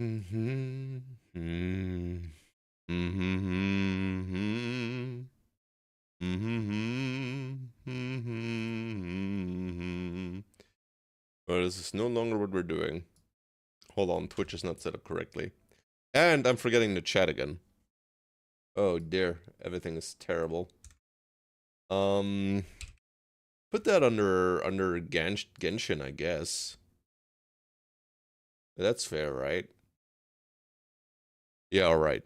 This is no longer what we're doing. Hold on, Twitch is not set up correctly. And I'm forgetting the chat again. Oh dear, everything is terrible. Put that under Genshin, I guess. That's fair, right? Yeah, alright.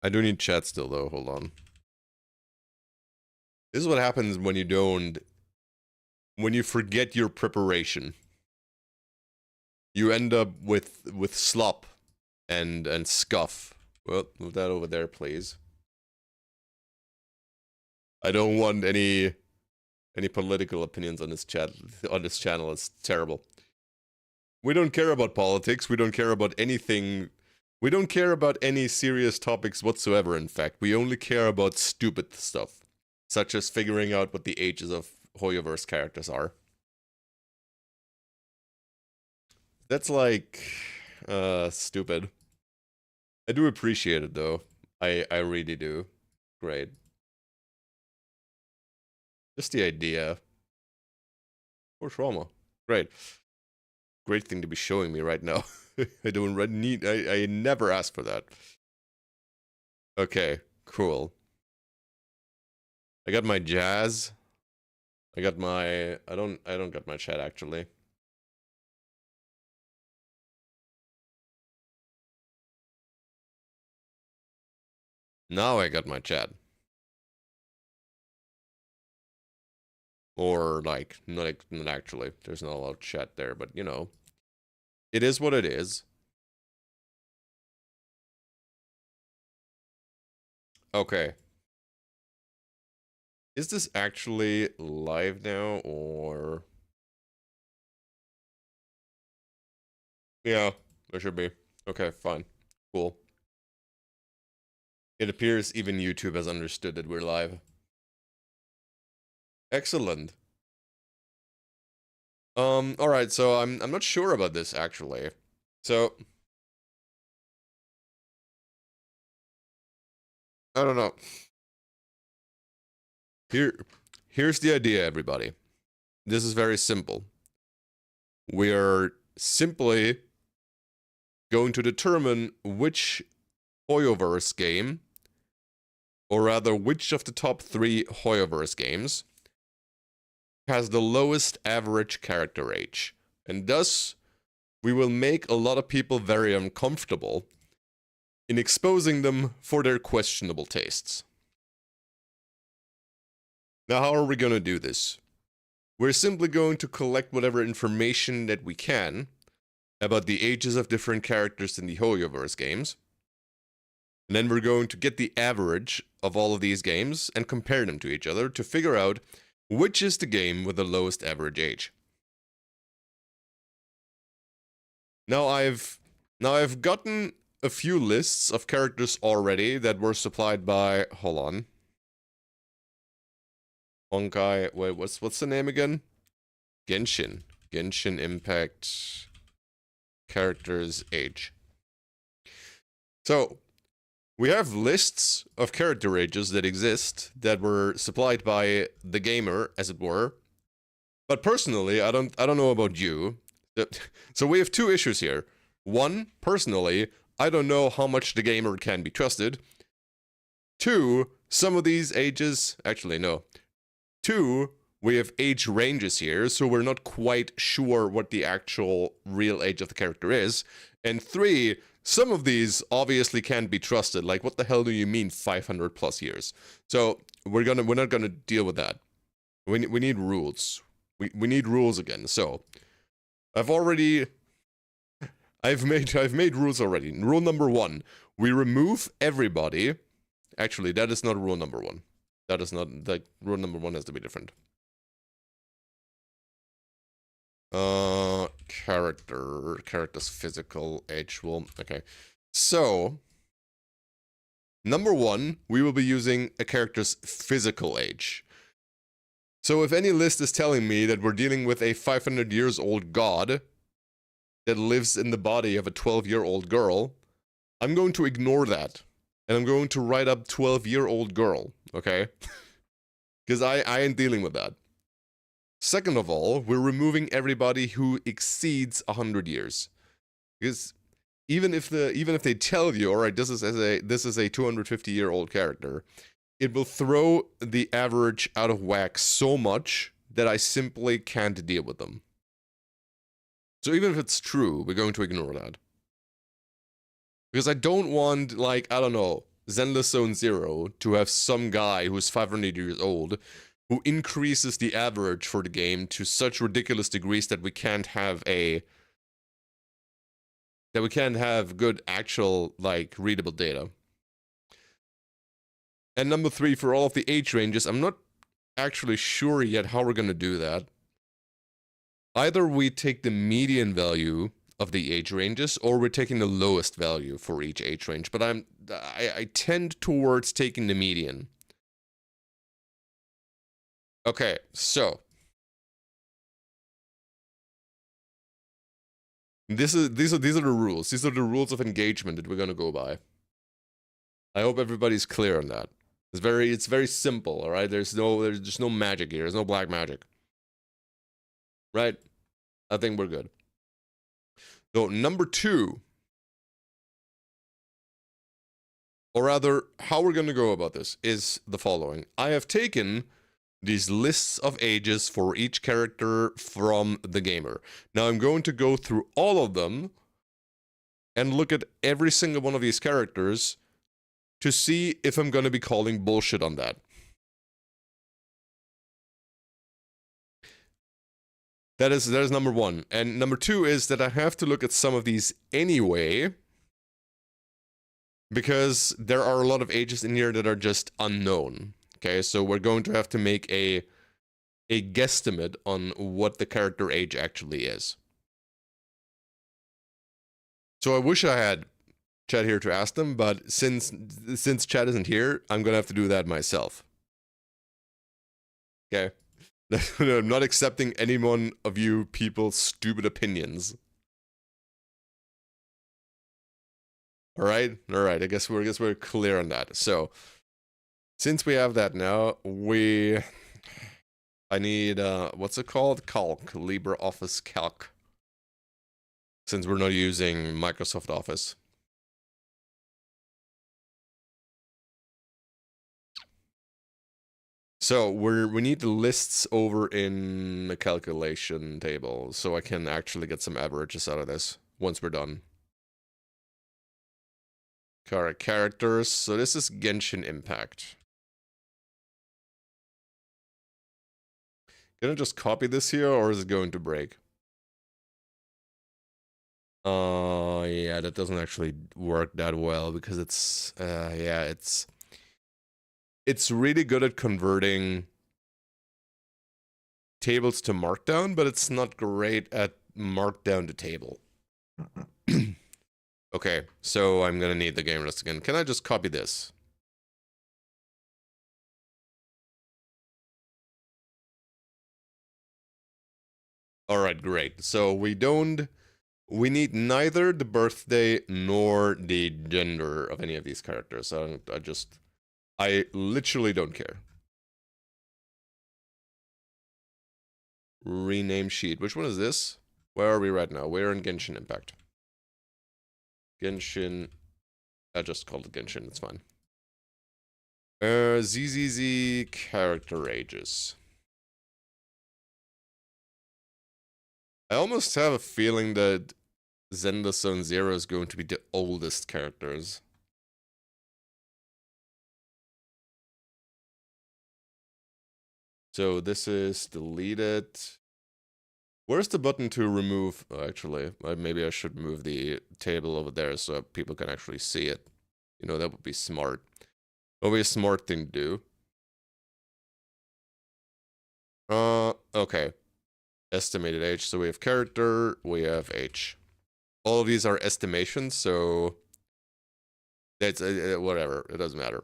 I do need chat still, though. Hold on. This is what happens when you don't... When you forget your preparation. You end up with slop and scuff. Well, move that over there, please. I don't want any political opinions on this channel. It's terrible. We don't care about politics. We don't care about anything. We don't care about any serious topics whatsoever, in fact. We only care about stupid stuff. Such as figuring out what the ages of Hoyoverse characters are. That's like... stupid. I do appreciate it, though. I really do. Great. Just the idea. Or trauma. Great. Great thing to be showing me right now. I don't need... I never asked for that. Okay, cool. I got my jazz. I got my... I don't got my chat, actually. Now I got my chat. Or, like, not actually. There's not a lot of chat there, but, you know. It is what it is. Okay. Is this actually live now, or... Yeah, there should be. Okay, fine. Cool. It appears even YouTube has understood that we're live. Excellent. Alright, so I'm not sure about this, actually. So... I don't know. Here's the idea, everybody. This is very simple. We are simply going to determine which Hoyoverse game, or rather, which of the top 3 Hoyoverse games has the lowest average character age. And thus, we will make a lot of people very uncomfortable in exposing them for their questionable tastes. Now, how are we going to do this? We're simply going to collect whatever information that we can about the ages of different characters in the Hoyoverse games. And then we're going to get the average of all of these games and compare them to each other to figure out which is the game with the lowest average age. Now I've gotten a few lists of characters already that were supplied by... Hold on. Honkai... Wait, what's the name again? Genshin. Genshin Impact... Characters age. So... we have lists of character ages that exist that were supplied by the gamer, as it were. But personally, I don't know about you. So we have 2 issues here. 1, personally, I don't know how much the gamer can be trusted. 2, some of these ages... Actually, no. 2, we have age ranges here, so we're not quite sure what the actual real age of the character is. And 3... some of these obviously can't be trusted. Like, what the hell do you mean 500 plus years? So we're not gonna deal with that. We need rules. We need rules again. So I've made rules already. Rule number 1: we remove everybody. Actually, that is not rule number 1. That is not, like, rule number 1 has to be different. Character's physical age will... Okay. So, number 1, we will be using a character's physical age. So if any list is telling me that we're dealing with a 500 years old god, that lives in the body of a 12-year-old girl, I'm going to ignore that. And I'm going to write up 12-year-old girl, okay? Because I ain't dealing with that. Second of all, we're removing everybody who exceeds 100 years. Because even if they tell you, all right, this is a 250-year-old character, it will throw the average out of whack so much that I simply can't deal with them. So even if it's true, we're going to ignore that. Because I don't want, like, I don't know, Zenless Zone Zero to have some guy who's 500 years old who increases the average for the game to such ridiculous degrees that we can't have good actual, like, readable data. And number 3, for all of the age ranges, I'm not actually sure yet how we're going to do that. Either we take the median value of the age ranges, or we're taking the lowest value for each age range. But I tend towards taking the median. Okay, so these are the rules. These are the rules of engagement that we're gonna go by. I hope everybody's clear on that. It's very simple, all right? There's just no magic here. There's no black magic. Right? I think we're good. So number 2, or rather, how we're going to go about this is the following. I have taken these lists of ages for each character from the gamer. Now I'm going to go through all of them and look at every single one of these characters to see if I'm going to be calling bullshit on that. That is number 1. And number 2 is that I have to look at some of these anyway, because there are a lot of ages in here that are just unknown. Okay, so we're going to have to make a guesstimate on what the character age actually is. So I wish I had Chad here to ask them, but since Chad isn't here, I'm gonna have to do that myself. Okay. I'm not accepting any one of you people's stupid opinions. All right. I guess we're clear on that. So, since we have that now, I need what's it called? Calc, LibreOffice Calc. Since we're not using Microsoft Office. So we need the lists over in the calculation table, so I can actually get some averages out of this once we're done. Characters. So this is Genshin Impact. Gonna just copy this here, or is it going to break? Yeah, that doesn't actually work that well because it's yeah, it's really good at converting tables to markdown, but it's not great at markdown to table. Okay, so I'm gonna need the game list again. Can I just copy this? All right, great. So we need neither the birthday nor the gender of any of these characters. So I literally don't care. Rename sheet. Which one is this? Where are we right now? We're in Genshin Impact. Genshin. I just called it Genshin. It's fine. ZZZ character ages. I almost have a feeling that Zenless Zone Zero is going to be the oldest characters. So this is deleted. Where's the button to remove? Oh, actually, maybe I should move the table over there so people can actually see it. You know, that would be smart. That would be a smart thing to do. Okay. Estimated age. So we have character, we have age. All of these are estimations, so that's whatever. It doesn't matter.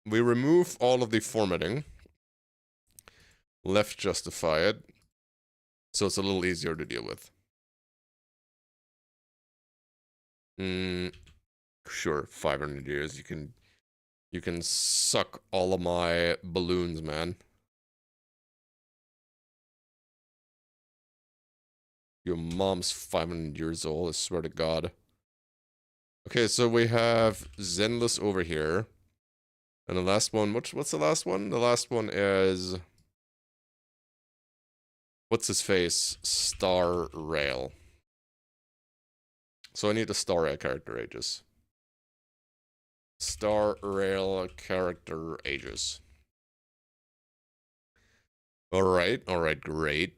We remove all of the formatting. Left justify it. So it's a little easier to deal with. Sure, 500 years. You can suck all of my balloons, man. Your mom's 500 years old, I swear to God. Okay, so we have Zenless over here. And the last one, what's the last one? The last one is... What's his face? Star Rail. So I need the Star Rail character ages. Star Rail character ages. Alright, great.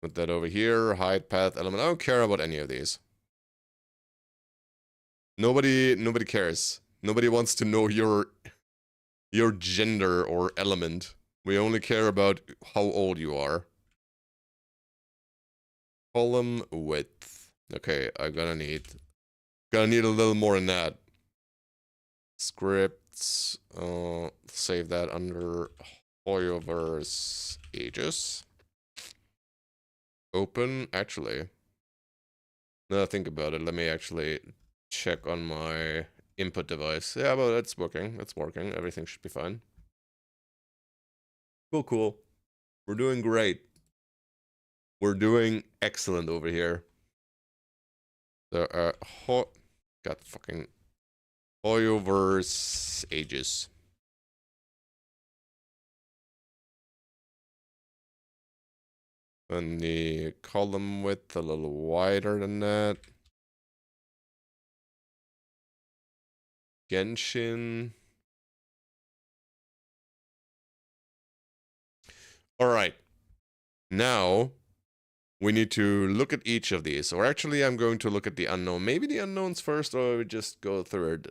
Put that over here, hide path element. I don't care about any of these. Nobody cares. Nobody wants to know your gender or element. We only care about how old you are. Column width. Okay, I'm gonna need a little more than that. Scripts. Save that under Hoyoverse Ages. Open. Actually, now I think about it, let me actually check on my input device. Yeah, well, it's working. It's working. Everything should be fine. Cool. We're doing great. We're doing excellent over here. The got fucking Hoyoverse Ages. And the column width a little wider than that. Genshin. All right. Now we need to look at each of these. Or actually, I'm going to look at the unknown. Maybe the unknowns first, or we just go third.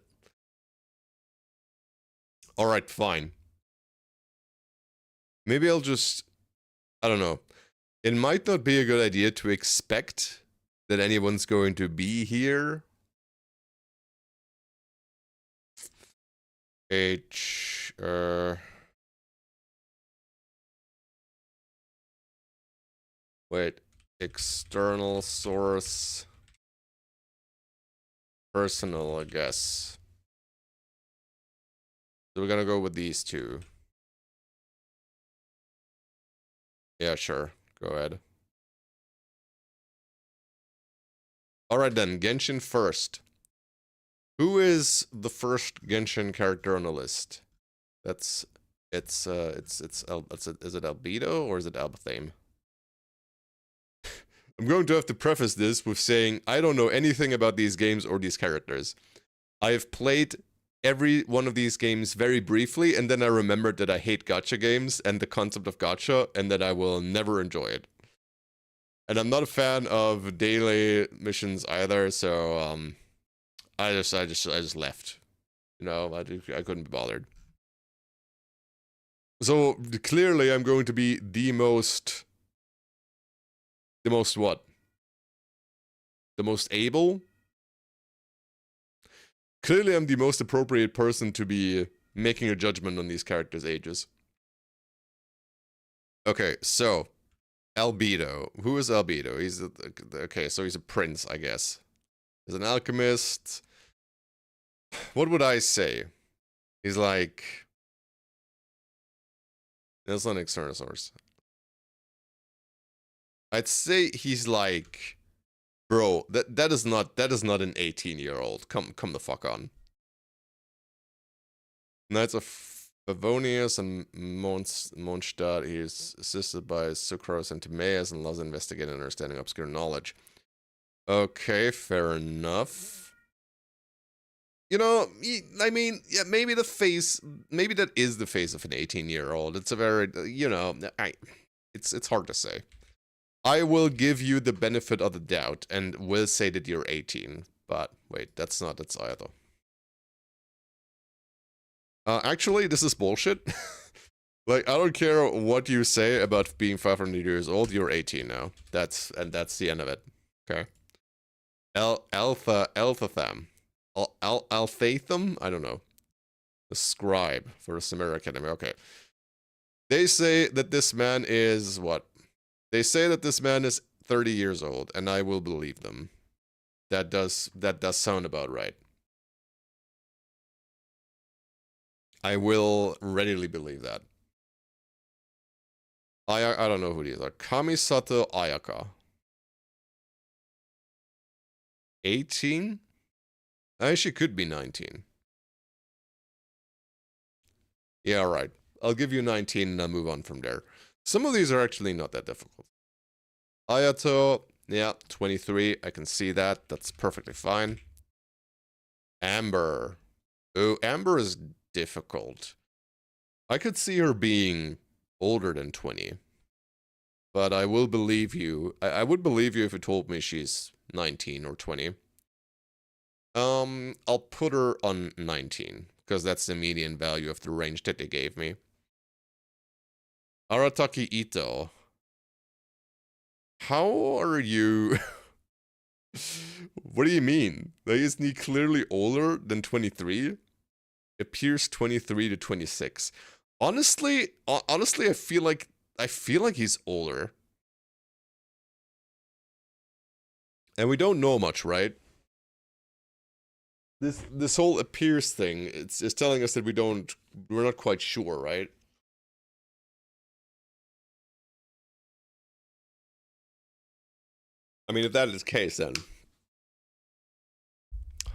All right, fine. Maybe I'll just... I don't know. It might not be a good idea to expect that anyone's going to be here. Wait. External source. Personal, I guess. So we're gonna go with these two. Yeah, sure. Go ahead. Alright then, Genshin first. Who is the first Genshin character on the list? Is it Albedo or is it Albathame? I'm going to have to preface this with saying I don't know anything about these games or these characters. I have played every one of these games very briefly, and then I remembered that I hate gacha games and the concept of gacha, and that I will never enjoy it. And I'm not a fan of daily missions either, so I just left. You know, I couldn't be bothered. So clearly, I'm going to be the most what? The most able? Clearly, I'm the most appropriate person to be making a judgment on these characters' ages. Okay, so Albedo. Who is Albedo? He's okay, so he's a prince, I guess. He's an alchemist. What would I say? He's like... That's not an external source. I'd say he's like... Bro, that is not an 18-year-old. Come the fuck on. Knights of Favonius and Mondstadt. He is assisted by Sucrose and Timaeus and loves investigating and understanding obscure knowledge. Okay, fair enough. You know, I mean, yeah, maybe that is the face of an 18-year-old. It's a very, you know, it's hard to say. I will give you the benefit of the doubt and will say that you're 18. But wait, that's not it either. Actually, this is bullshit. Like, I don't care what you say about being 500 years old, you're 18 now. That's the end of it. Okay. Alphatham. Alphatham? I don't know. A scribe for the Samara Academy. Okay. They say that this man is what? They say that this man is 30 years old, and I will believe them. That does sound about right. I will readily believe that. I don't know who these are. Kamisato Ayaka. 18? She could be 19. Yeah, alright. I'll give you 19 and I'll move on from there. Some of these are actually not that difficult. Ayato, yeah, 23. I can see that. That's perfectly fine. Amber. Oh, Amber is difficult. I could see her being older than 20. But I will believe you. I would believe you if you told me she's 19 or 20. I'll put her on 19, because that's the median value of the range that they gave me. Arataki Ito. How are you? What do you mean? Like, isn't he clearly older than 23? Appears 23 to 26. Honestly, I feel like he's older. And we don't know much, right? This whole appears thing, it's telling us that we're not quite sure, right? I mean, if that is the case, then.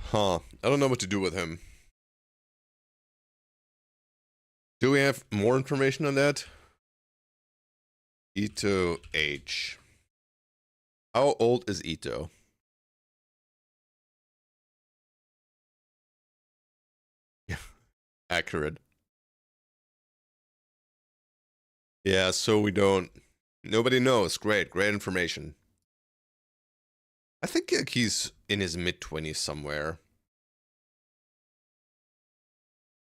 Huh. I don't know what to do with him. Do we have more information on that? Ito H. How old is Ito? Accurate. Yeah, so we don't... Nobody knows. Great information. I think like, he's in his mid-20s somewhere.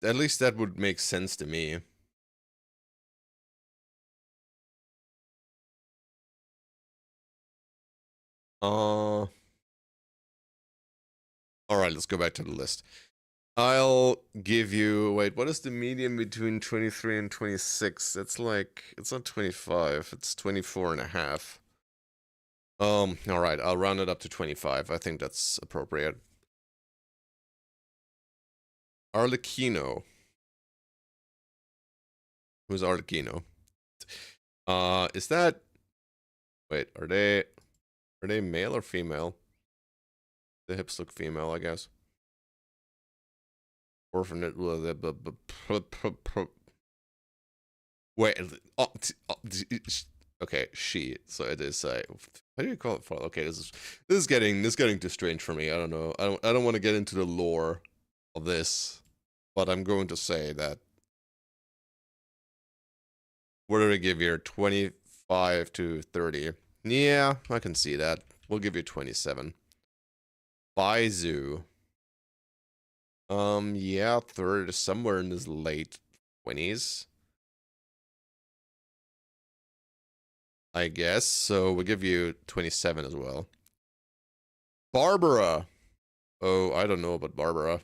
At least that would make sense to me. Alright, let's go back to the list. I'll give you... Wait, what is the median between 23 and 26? It's like... It's not 25. It's 24 and a half. Alright, I'll round it up to 25. I think that's appropriate. Arlecchino. Who's Arlecchino? Is that... Wait, are they male or female? The hips look female, I guess. Orphanage. Wait. Okay, she. So it is. How do you call it? Okay, this is getting too strange for me. I don't know. I don't want to get into the lore of this, but I'm going to say that. What did I give here? 25 to 30. Yeah, I can see that. We'll give you 27. Baizu. Yeah, third, somewhere in his late 20s. I guess, so we'll give you 27 as well. Barbara! Oh, I don't know about Barbara.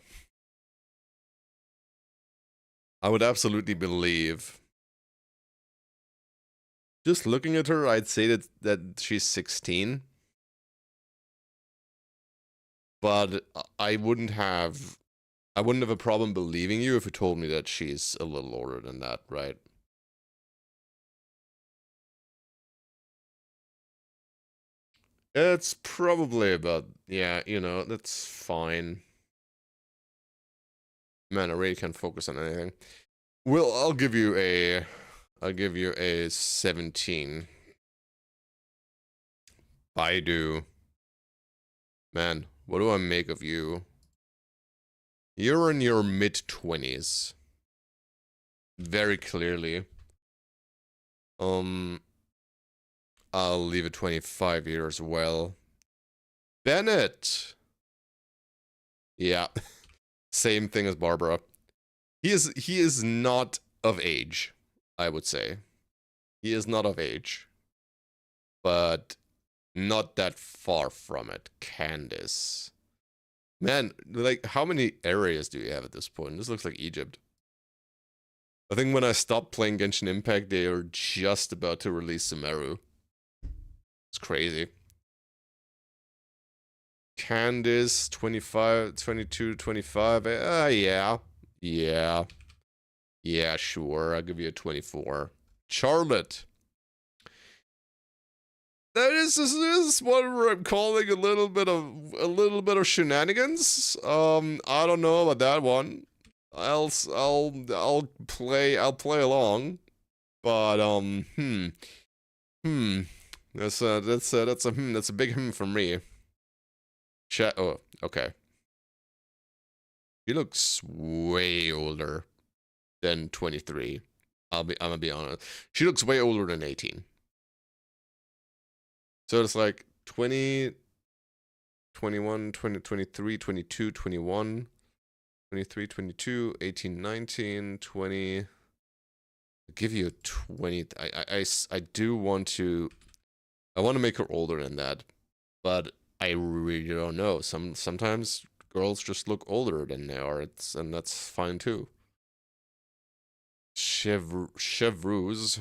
I would absolutely believe. Just looking at her, I'd say that she's 16. But I wouldn't have a problem believing you if you told me that she's a little older than that, right? It's probably about, yeah, you know, that's fine. Man, I really can't focus on anything. Well, I'll give you a 17. Baidu. Man, what do I make of you? You're in your mid-20s. Very clearly. I'll leave it 25 here as well. Bennett! Yeah. Same thing as Barbara. He is not of age, I would say. He is not of age. But not that far from it. Candace. Man, like, how many areas do you have at this point? This looks like Egypt. I think when I stopped playing Genshin Impact, they are just about to release Sumeru. It's crazy. Candice, 25, 22, 25. Yeah. Yeah. Yeah, sure. I'll give you a 24. Charlotte. This is what I'm calling a little bit of shenanigans. I don't know about that one. I'll play along. But hmm. That's a big for me. Oh, okay. He looks way older than 23. I'm gonna be honest. She looks way older than 18. So it's like 20, 21, 20, 23, 22, 21, 23, 22, 18, 19, 20. I'll give you a 20. I do want to. I want to make her older than that, but I really don't know. Sometimes girls just look older than they are. And that's fine too. Chevreuse.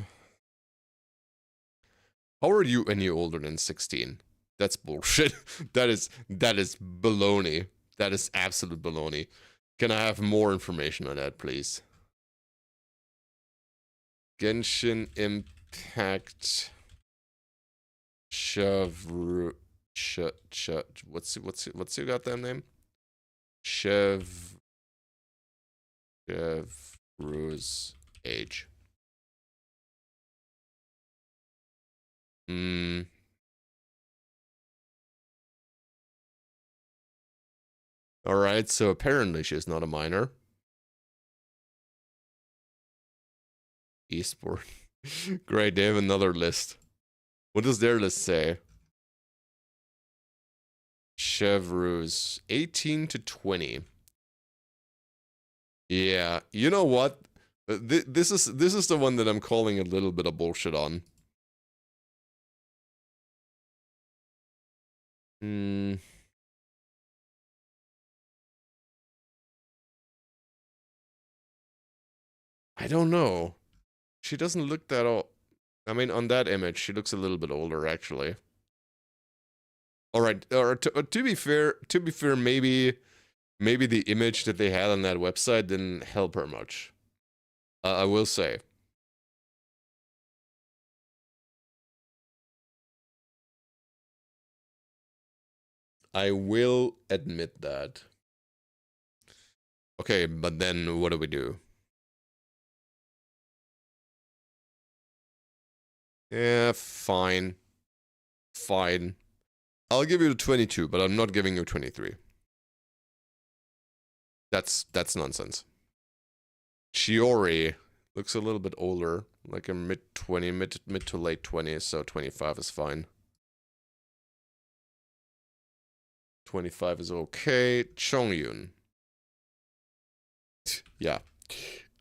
How are you any older than 16? That's bullshit. that is baloney. That is absolute baloney. Can I have more information on that, please? Genshin Impact Chevreuse. What's your goddamn name? Chevreuse age. Alright, so apparently she's not a minor. Esport. Great, they have another list. What does their list say? Chevreuse, 18 to 20. Yeah, you know what? This is the one that I'm calling a little bit of bullshit on. I don't know. She doesn't look that old. I mean, on that image, she looks a little bit older, actually. All right. Or to be fair, maybe the image that they had on that website didn't help her much. I will say. I will admit that. Okay, but then what do we do? Yeah, fine. Fine. I'll give you the 22, but I'm not giving you 23. That's nonsense. Chiori looks a little bit older, like a mid to late 20s, so 25 is fine. 25 is okay. Chongyun. Yeah.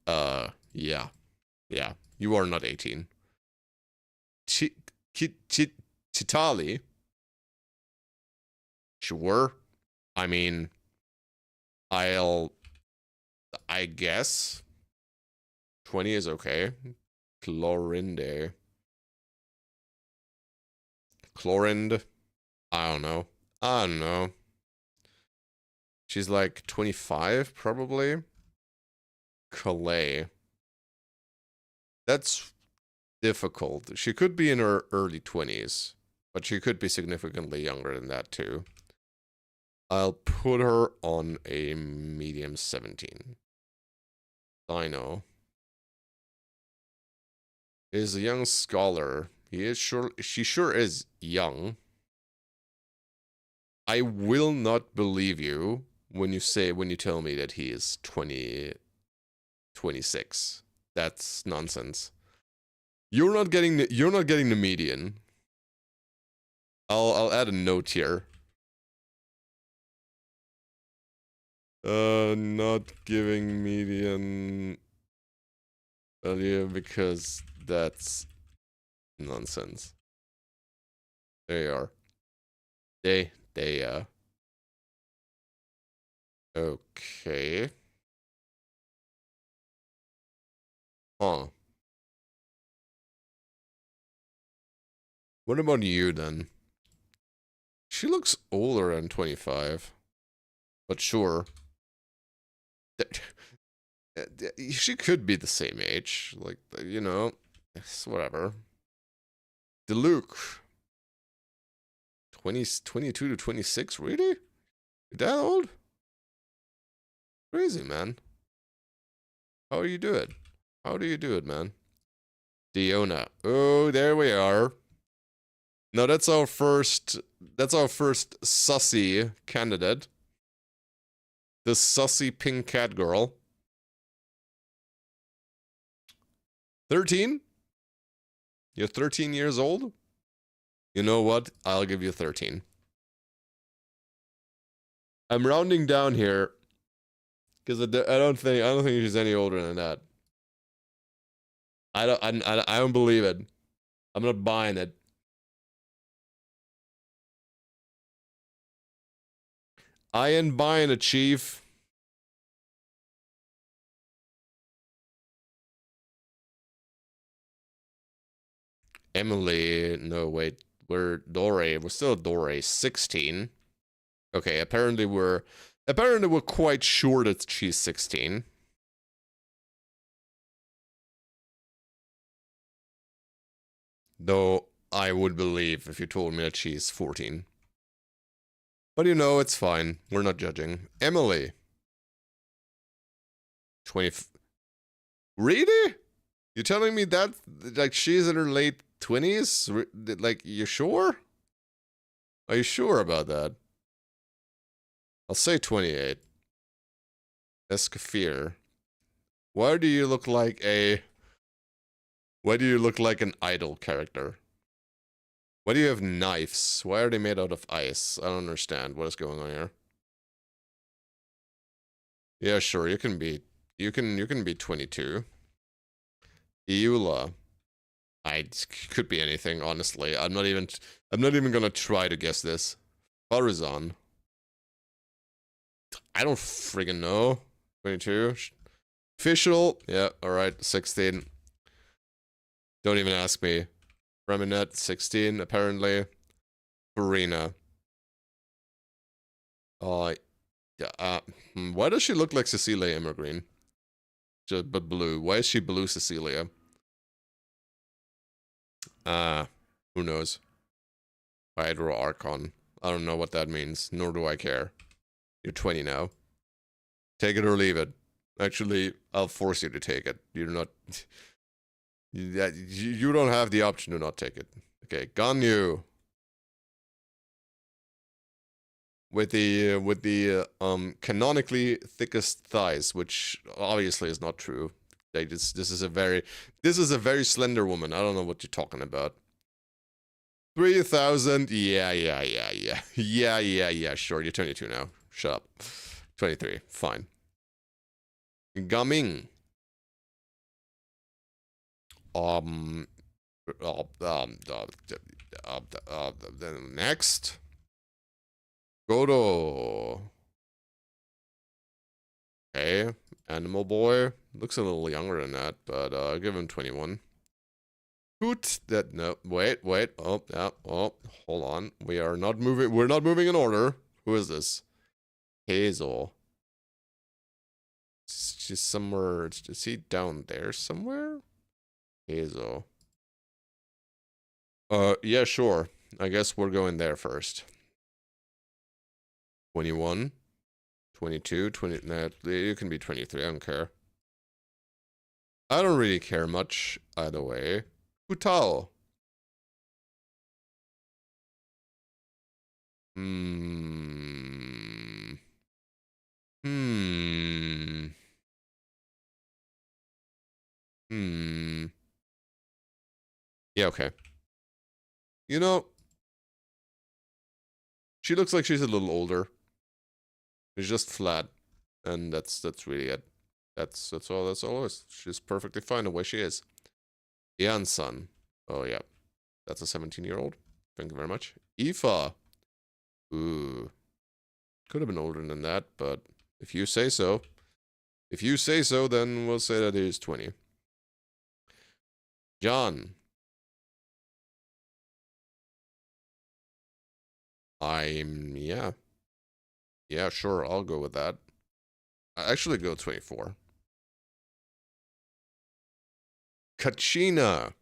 Yeah. Yeah. You are not 18. Chitali. Sure. I mean, I guess 20 is okay. Chlorinde. Chlorind. I don't know. She's like 25, probably. Calais. That's difficult. She could be in her early 20s, but she could be significantly younger than that too. I'll put her on a medium 17. Dino is a young scholar. She sure is young. I will not believe you when you tell me that he is 26. That's nonsense. You're not getting the median. I'll add a note here. Not giving median value because that's nonsense. There you are. Okay. Huh. What about you then? She looks older than 25. But sure. She could be the same age. Like, you know, it's whatever. DeLuke. 22 to 26, really? That old? Crazy, man. How do you do it? How do you do it, man? Diona. Oh, there we are. No, that's our first sussy candidate. The sussy pink cat girl. 13? You're 13 years old? You know what? I'll give you 13. I'm rounding down here because I don't think she's any older than that. I don't believe it. I'm not buying it. I ain't buying it, Chief. Emily, no wait, we're still Dore, 16. Okay, apparently we're quite sure that she's 16. Though I would believe if you told me that she's 14. But you know, it's fine. We're not judging. Emily. 20. Really? You're telling me that, like, she's in her late 20s? Like, you sure? Are you sure about that? I'll say 28. Escafir. Why do you look like an idol character? Why do you have knives? Why are they made out of ice? I don't understand what is going on here. Yeah, sure, you can be 22. Eula. I could be anything, honestly. I'm not even gonna try to guess this. Farazan. I don't friggin' know. 22. Official. Yeah, alright. 16. Don't even ask me. Reminet, 16, apparently. Farina. Why does she look like Cecilia Immergreen? But blue. Why is she blue Cecilia? Who knows? Hydro Archon. I don't know what that means, nor do I care. You're 20 now. Take it or leave it. Actually, I'll force you to take it. You're not... you don't have the option to not take it. Okay, Ganyu. With the canonically thickest thighs, which obviously is not true. Like this is a very slender woman. I don't know what you're talking about. 3,000. Yeah. Sure, you're 22 now. Shut up. 23. Fine. Gaming. Next. Godo. Okay. Animal Boy. Looks a little younger than that, but I'll give him 21. Hoot. That, no, wait. Oh, yeah, oh, hold on. We're not moving in order. Who is this? Hazel. She's somewhere. Is he down there somewhere? Hazel. Yeah, sure. I guess we're going there first. 21. 22, 20, nah, you can be 23, I don't care. I don't really care much, either way. Hutao. Yeah, okay. You know, she looks like she's a little older. She's just flat, and that's really it. That's all. She's perfectly fine the way she is. Yan-san. Oh yeah, that's a 17-year-old. Thank you very much. Aoife. Ooh, could have been older than that, but if you say so, then we'll say that he is 20. John. Yeah. Yeah, sure, I'll go with that. I actually go 24. Kachina.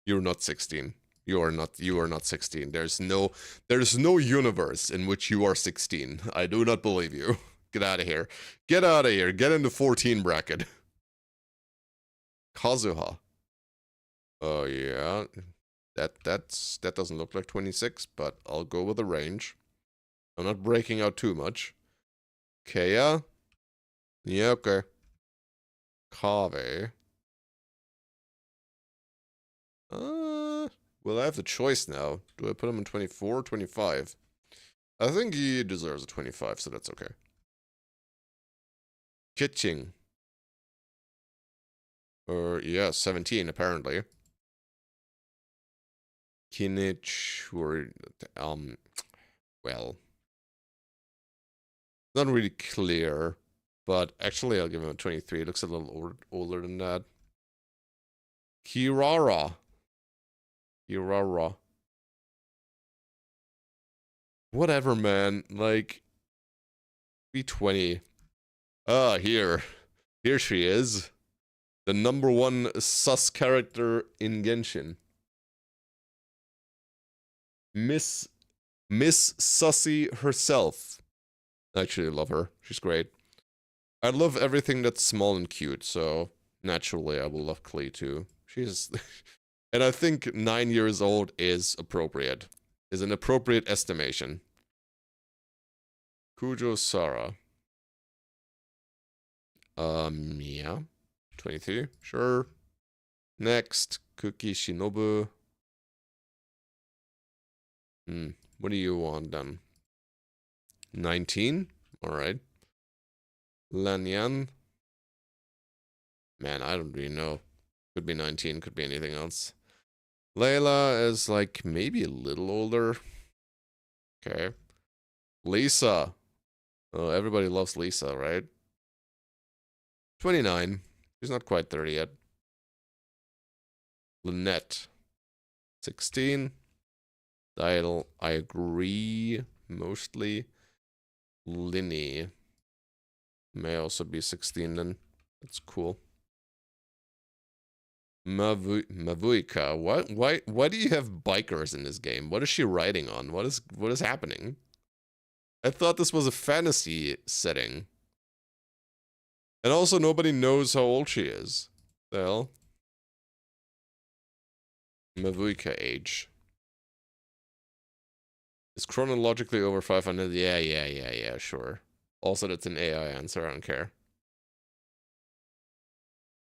You're not 16. You are not 16. There's no universe in which you are 16. I do not believe you. Get out of here. Get out of here. Get in the 14 bracket. Kazuha. Oh yeah. That doesn't look like 26, but I'll go with the range. I'm not breaking out too much. Kea. Yeah, okay. Kave. Well, I have the choice now. Do I put him in 24 or 25? I think he deserves a 25, so that's okay. Kitching. Or, yeah, 17, apparently. Kinich, or, well. Not really clear, but actually I'll give him a 23. It looks a little older than that. Kirara. Whatever, man. Like, be 20. Here she is. The #1 sus character in Genshin. Miss Sussy herself. I actually love her. She's great. I love everything that's small and cute, so naturally I will love Klee too. She's... and I think 9 years old is appropriate. Is an appropriate estimation. Kujo Sara. Yeah. 22, sure. Next, Kuki Shinobu. What do you want then? 19? Alright. Lanyan. Man, I don't really know. Could be 19, could be anything else. Layla is like maybe a little older. Okay. Lisa. Oh, everybody loves Lisa, right? 29. She's not quite 30 yet. Lynette. 16. Dial, I agree, mostly. Linny. May also be 16 then. That's cool. Mavuika. What? Why do you have bikers in this game? What is she riding on? What is happening? I thought this was a fantasy setting. And also nobody knows how old she is. The hell? Mavuika age. It's chronologically over 500. Yeah, sure. Also, that's an AI answer. I don't care.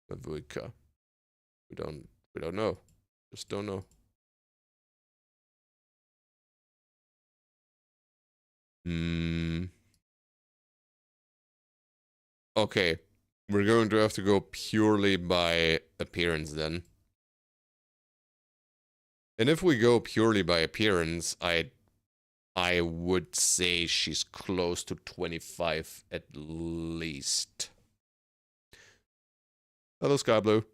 Mavuika. We don't know. Just don't know. Okay. We're going to have to go purely by appearance then. And if we go purely by appearance, I would say she's close to 25 at least. Hello, Skyblue.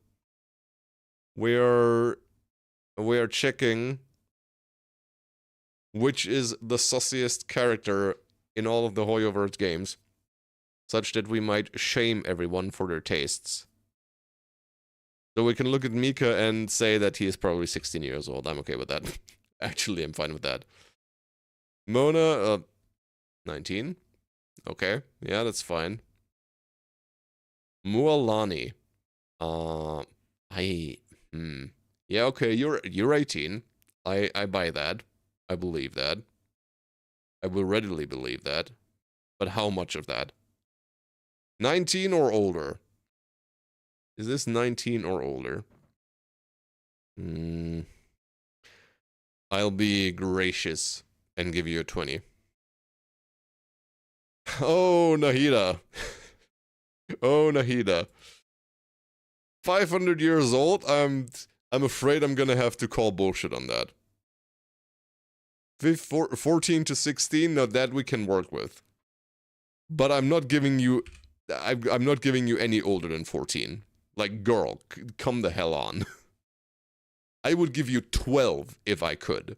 We are checking which is the sussiest character in all of the Hoyoverse games, such that we might shame everyone for their tastes. So we can look at Mika and say that he is probably 16 years old. I'm okay with that. Actually, I'm fine with that. Mona, 19. Okay, yeah, that's fine. Mualani. Yeah, okay, you're 18. I buy that. I believe that. I will readily believe that. But how much of that? 19 or older? Is this 19 or older? I'll be gracious and give you a 20. Oh, Nahida. Oh, Nahida. 500 years old? I'm afraid I'm gonna have to call bullshit on that. 14 to 16? No, that we can work with. But I'm not giving you... I'm not giving you any older than 14. Like, girl, come the hell on. I would give you 12 if I could.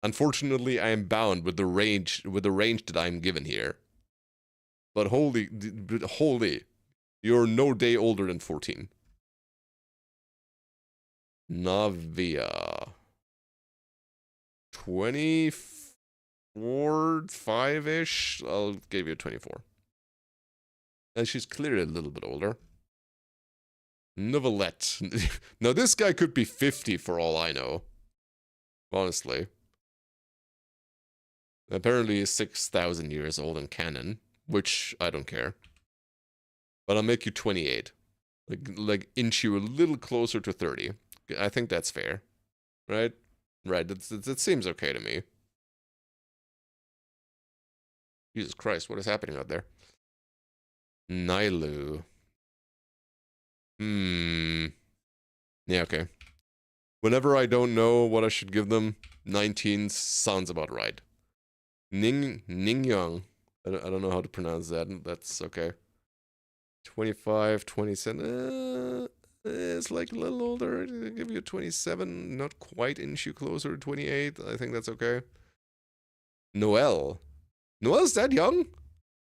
Unfortunately, I am bound with the range that I'm given here. But holy, you're no day older than 14. Navia. 24, 5-ish? I'll give you 24. And she's clearly a little bit older. Novelette. Now, this guy could be 50 for all I know. Honestly. Apparently, he's 6,000 years old in canon, which I don't care. But I'll make you 28. Like inch you a little closer to 30. I think that's fair. Right? Right, that seems okay to me. Jesus Christ, what is happening out there? Nailu. Yeah, okay. Whenever I don't know what I should give them, 19 sounds about right. Ningyang. I don't know how to pronounce that. That's okay. 25, 27. It's like a little older. I'll give you a 27. Not quite inch you closer to 28. I think that's okay. Noelle. Noelle's that young?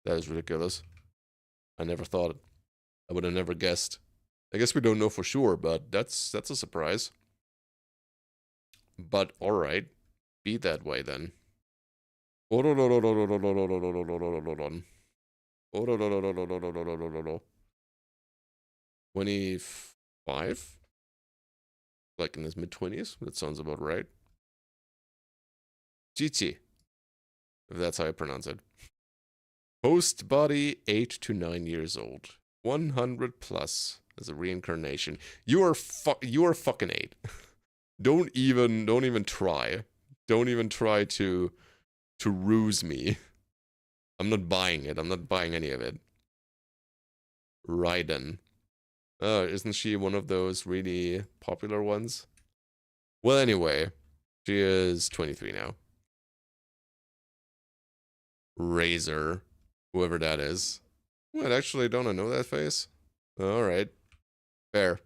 That is ridiculous. I never thought it. I would have never guessed. I guess we don't know for sure, but that's a surprise. But alright. Be that way then. 25? Like in his mid-20s? That sounds about right. Chichi. If that's how I pronounce it. Host body 8 to 9 years old. 100 plus as a reincarnation. You are fucking 8. Don't even try. Don't even try to ruse me. I'm not buying it. I'm not buying any of it. Raiden. Oh, isn't she one of those really popular ones? Well, anyway, she is 23 now. Razor, whoever that is. What, actually, don't I know that face? Alright. Fair.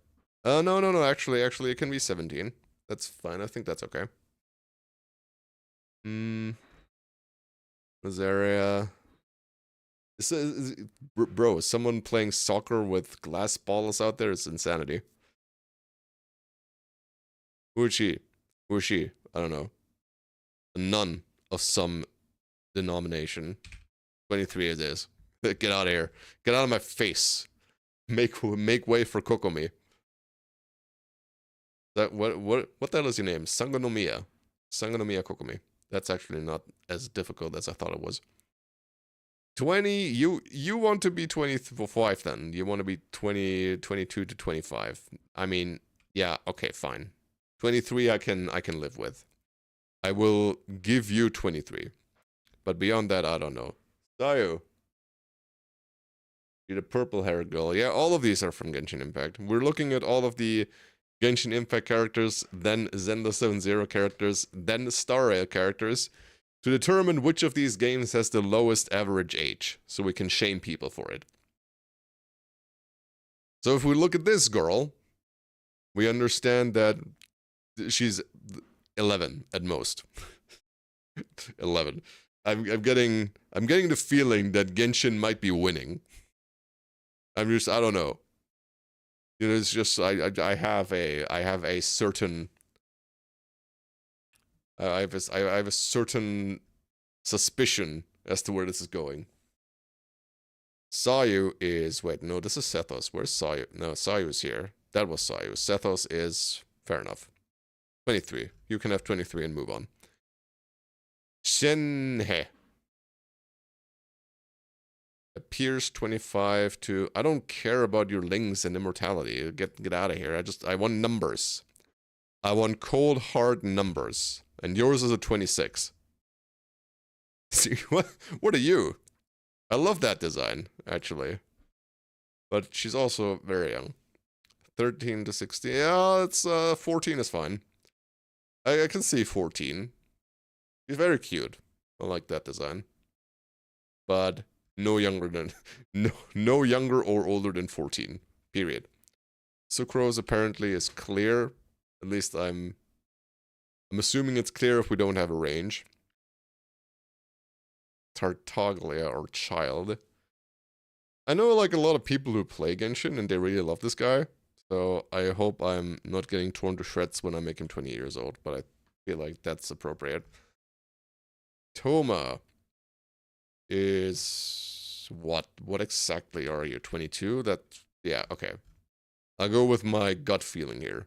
No, actually, it can be 17. That's fine, I think that's okay. Azaria. Bro, someone playing soccer with glass balls out there is insanity. Who is she? Who is she? I don't know. A nun of some denomination. 23 it is. Get out of here. Get out of my face. Make way for Kokomi. That what the hell is your name? Sangonomiya. Sangonomiya Kokomi. That's actually not as difficult as I thought it was. 20, you want to be 25 then. You want to be 22 to 25. I mean, yeah, okay, fine. 23 I can live with. I will give you 23. But beyond that, I don't know. Sayu. You're the purple hair girl. Yeah, all of these are from Genshin Impact. We're looking at all of the Genshin Impact characters, then Zenda 7-0 characters, then Star Rail characters, to determine which of these games has the lowest average age, so we can shame people for it. So if we look at this girl, we understand that she's 11 at most. 11. I'm getting the feeling that Genshin might be winning. I don't know. You know, it's just I have a certain I have a certain suspicion as to where this is going. Sayu is no, this is Sethos. Where's Sayu? No, Sayu's here. That was Sayu. Sethos is fair enough. 23. You can have 23 and move on. Shenhe. Appears 25 to... I don't care about your lings and immortality. Get out of here. I want numbers. I want cold, hard numbers. And yours is a 26. See, what are you? I love that design, actually. But she's also very young. 13 to 16. Yeah, it's 14 is fine. I can see 14. She's very cute. I like that design. But no younger than no younger or older than 14. Period. Sucrose apparently is clear. At least I'm assuming it's clear if we don't have a range. Tartaglia or Child. I know like a lot of people who play Genshin and they really love this guy. So I hope I'm not getting torn to shreds when I make him 20 years old, but I feel like that's appropriate. Toma is what? What exactly are you? 22? That, yeah, okay. I'll go with my gut feeling here.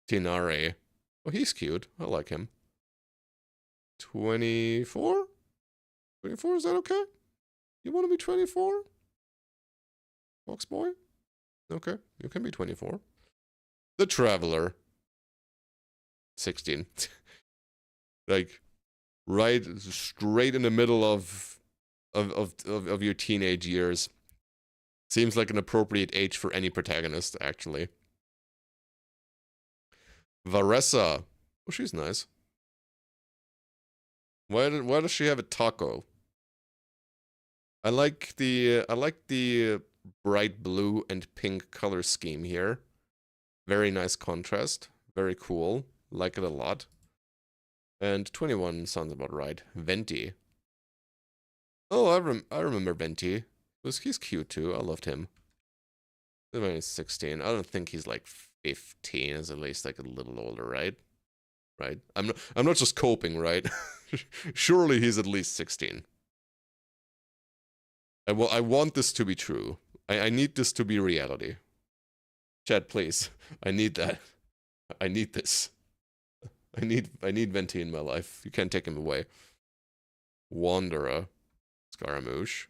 Tinare. Oh, he's cute. I like him. 24? 24, is that okay? You want to be 24? Fox boy? Okay, you can be 24. The Traveler. 16. Like, right straight in the middle of your teenage years. Seems like an appropriate age for any protagonist, actually. Varessa. Oh, she's nice. Why does she have a taco? I like the bright blue and pink color scheme here. Very nice contrast. Very cool. Like it a lot. And 21 sounds about right. Venti. Oh, I remember Venti. He's cute too. I loved him. He's 16. I don't think he's like 15. Is at least like a little older, right? Right. I'm not just coping, right? Surely he's at least 16. I want this to be true. I need this to be reality. Chad, please. I need that. I need this. I need Venti in my life. You can't take him away. Wanderer. Scaramouche.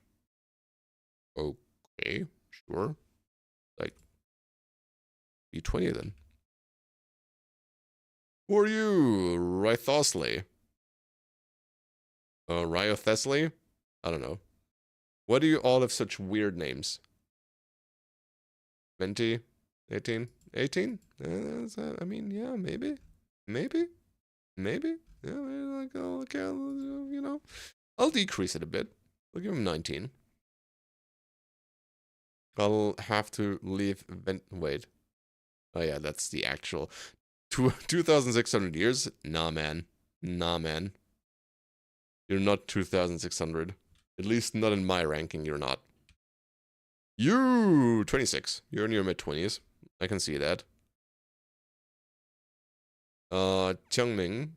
Okay, sure. Like, be 20 then. Who are you? Rythosley. Ryothesly? I don't know. Why do you all have such weird names? Venti? 18? 18? I mean, yeah, maybe. Maybe? Maybe? Yeah, like, okay, you know. I'll decrease it a bit. I'll give him 19. I'll have to leave wait. Oh yeah, that's the actual 2,600 years? Nah, man. Nah, man. You're not 2,600. At least not in my ranking, you're not. You 26. You're in your mid-20s. I can see that. Changming.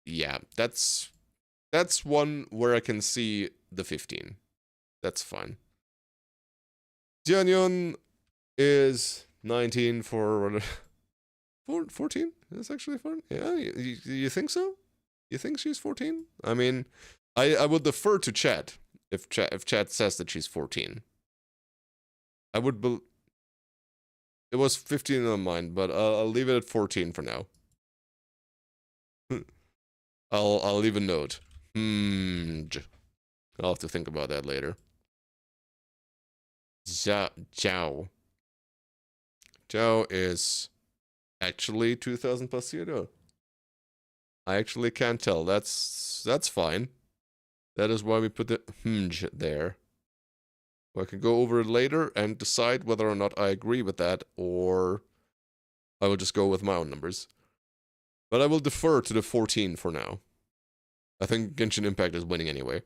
Yeah, that's one where I can see the 15. That's fine. Jianyun is 19 for 14? That's actually fun. Yeah, you think so? You think she's 14? I mean, I would defer to chat if chat says that she's 14. I would it was 15 on mine, but I'll leave it at 14 for now. I'll leave a note. I'll have to think about that later. Zhao. Zhao is actually 2,000 plus year. I actually can't tell. That's fine. That is why we put the there. I can go over it later and decide whether or not I agree with that, or I will just go with my own numbers. But I will defer to the 14 for now. I think Genshin Impact is winning anyway.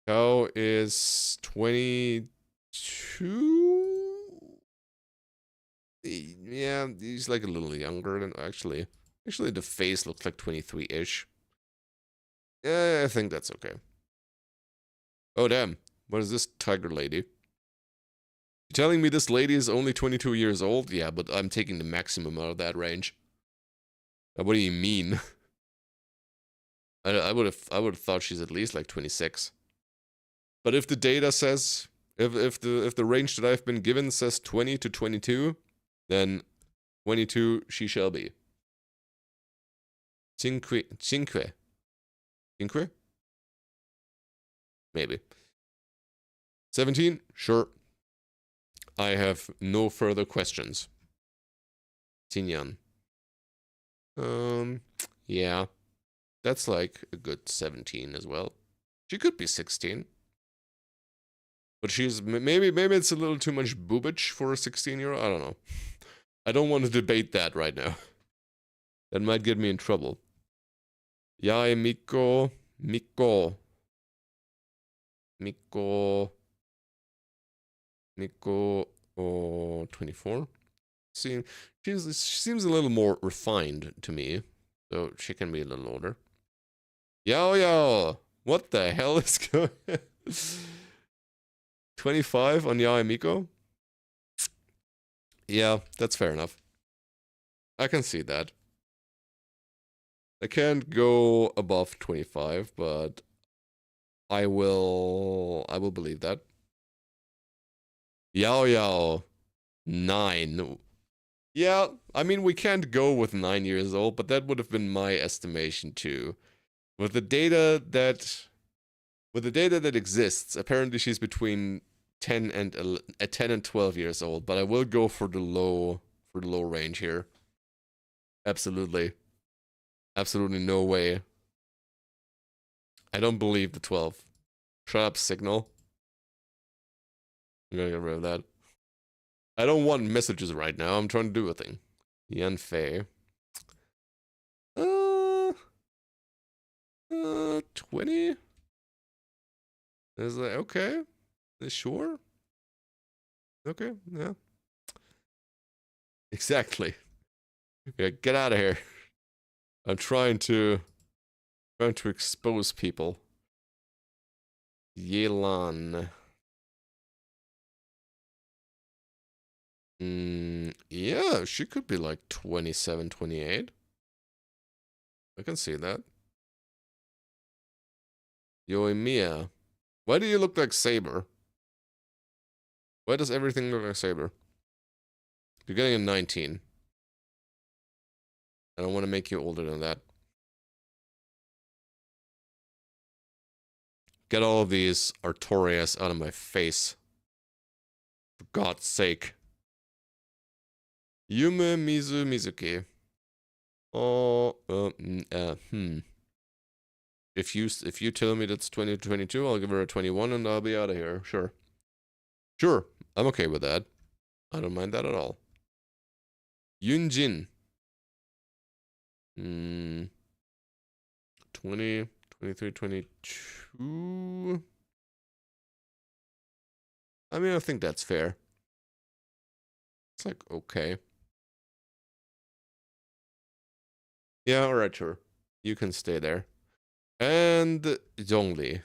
Kao is 22? Yeah, he's like a little younger than actually. Actually, the face looks like 23-ish. Yeah, I think that's okay. Oh, damn. What is this tiger lady? You telling me this lady is only 22 years old? Yeah, but I'm taking the maximum out of that range. What do you mean? I would have thought she's at least like 26. But if the data says if the range that I've been given says 20 to 22, then 22 she shall be. Cinque. Maybe. 17? Sure. I have no further questions. Tinyan. Yeah. That's like a good 17 as well. She could be 16. But she's maybe it's a little too much boobage for a 16-year-old. I don't know. I don't want to debate that right now. That might get me in trouble. Yae Miko, Miko, oh, 24. She seems a little more refined to me, so she can be a little older. Yo, what the hell is going? 25 on Yae Miko? Yeah, that's fair enough. I can see that. I can't go above 25, but I will believe that. Yao, 9. Yeah, I mean, we can't go with 9 years old, but that would have been my estimation too. With the data that exists, apparently she's between 10 and 12 years old, but I will go for the low range here. Absolutely. Absolutely no way. I don't believe the 12. Shut up, Signal. I'm gonna get rid of that. I don't want messages right now. I'm trying to do a thing. Yan Fei. 20? Is like, okay. Sure? Okay, yeah. Exactly. Yeah, get out of here. I'm trying to expose people. Yelan. Yeah, she could be like 27, 28. I can see that. Yoimiya. Why do you look like Saber? Why does everything look like Saber? You're getting a 19. I don't want to make you older than that. Get all of these Artorias out of my face. For God's sake. Yume Mizuki. Oh, If you tell me that's 2022, I'll give her a 21 and I'll be out of here. Sure. Sure, I'm okay with that. I don't mind that at all. Yunjin. 20, 23, 22. I mean, I think that's fair. It's like, okay. Yeah, alright, sure. You can stay there. And Zhongli.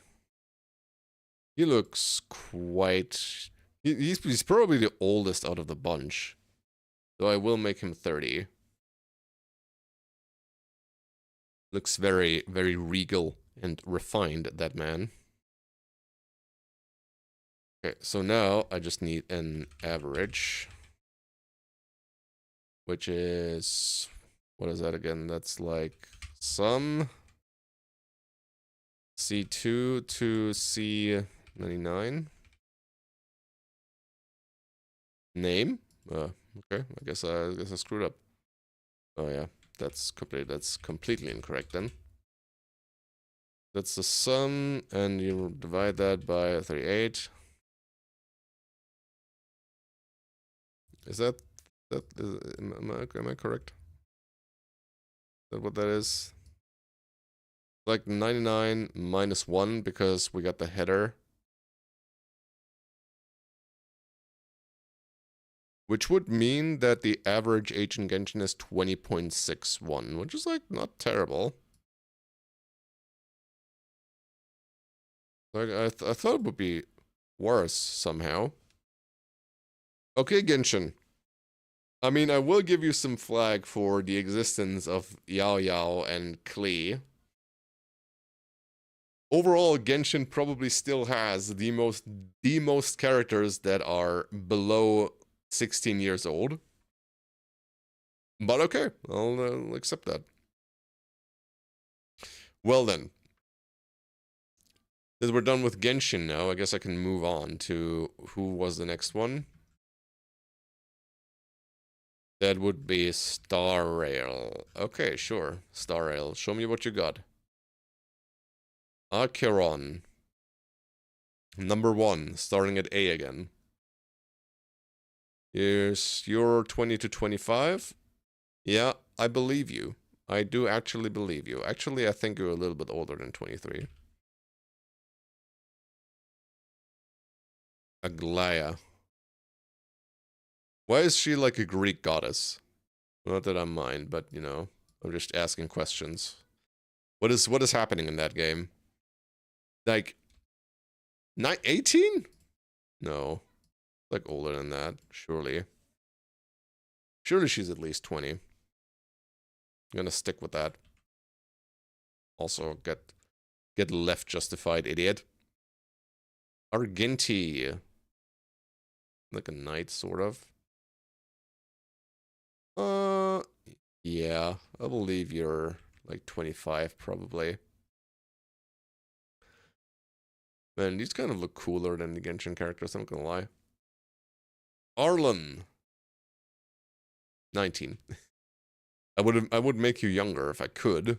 He looks quite... He's probably the oldest out of the bunch. So I will make him 30. Looks very, very regal and refined, that man. Okay, so now I just need an average. Which is... What is that again? That's like sum C2 to C99. Name? Okay, I guess I screwed up. Oh yeah, that's completely incorrect then. That's the sum, and you divide that by 38. Is that am I correct? Is that what that is? Like 99 minus 1 because we got the header. Which would mean that the average age in Genshin is 20.61, which is like not terrible. Like I thought it would be worse somehow. Okay, Genshin. I mean, I will give you some flag for the existence of Yao Yao and Klee. Overall, Genshin probably still has the most characters that are below 16 years old. But okay, I'll accept that. Well then. That we're done with Genshin now, I guess I can move on to who was the next one. That would be Star Rail. Okay, sure. Star Rail. Show me what you got. Acheron. Number 1, starting at A again. You're 20 to 25? Yeah, I believe you. I do actually believe you. Actually, I think you're a little bit older than 23. Aglaia. Why is she like a Greek goddess? Not that I mind, but you know, I'm just asking questions. What is happening in that game? Like 18? No. Like older than that, surely. Surely she's at least 20. I'm gonna stick with that. Also, get left justified, idiot. Argenti. Like a knight, sort of. Yeah, I believe you're like 25, probably. Man, these kind of look cooler than the Genshin characters, I'm not gonna lie. Arlen. 19. I would make you younger if I could,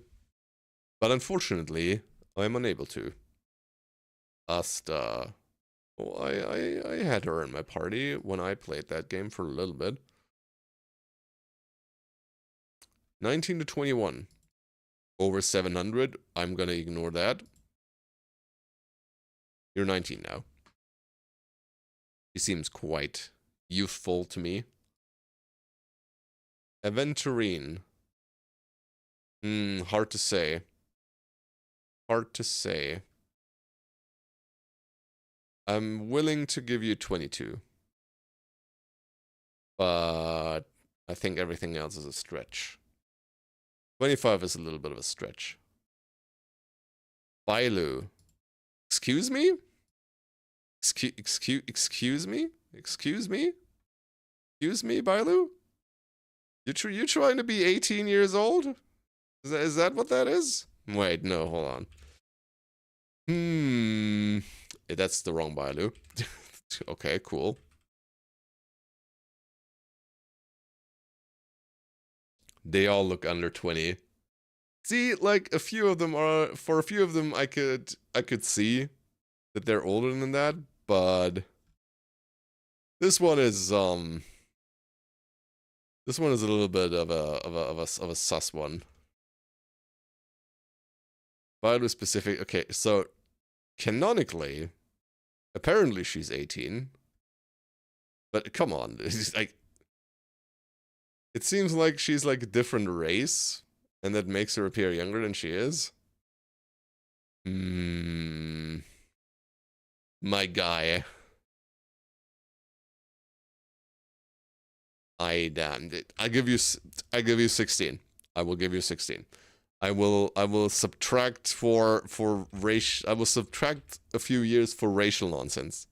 but unfortunately, I'm unable to. Asta. Well, I had her in my party when I played that game for a little bit. 19 to 21. Over 700. I'm gonna ignore that. You're 19 now. She seems quite youthful to me. Aventurine. Hard to say. Hard to say. I'm willing to give you 22. But I think everything else is a stretch. 25 is a little bit of a stretch. Bailu. Excuse me? Excuse me? Excuse me? Excuse me, Bailu? You trying to be 18 years old? Is that what that is? Wait, no, hold on. That's the wrong Bailu. Okay, cool. They all look under 20. See, like a few of them are, for a few of them I could see that they're older than that, but this one is a little bit of a sus one. Bailu specific. Okay, so canonically, apparently she's 18. But come on, it's like it seems like she's like a different race, and that makes her appear younger than she is. My guy. I damned it. I give you 16. I will give you 16. I will subtract for race. I will subtract a few years for racial nonsense.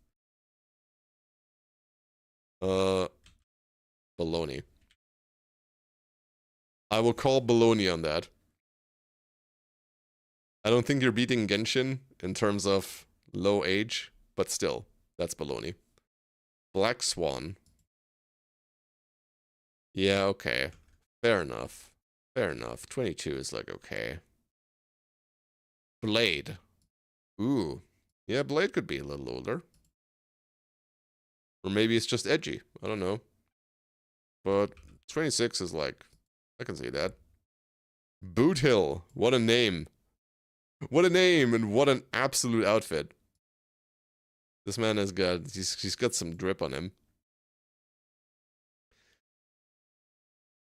Baloney. I will call baloney on that. I don't think you're beating Genshin in terms of low age, but still, that's baloney. Black Swan. Yeah, okay. Fair enough. Fair enough. 22 is like okay. Blade. Ooh. Yeah, Blade could be a little older. Or maybe it's just edgy. I don't know. But 26 is like, I can see that. Boot Hill. What a name. What a name and what an absolute outfit. This man has got, he's got some drip on him.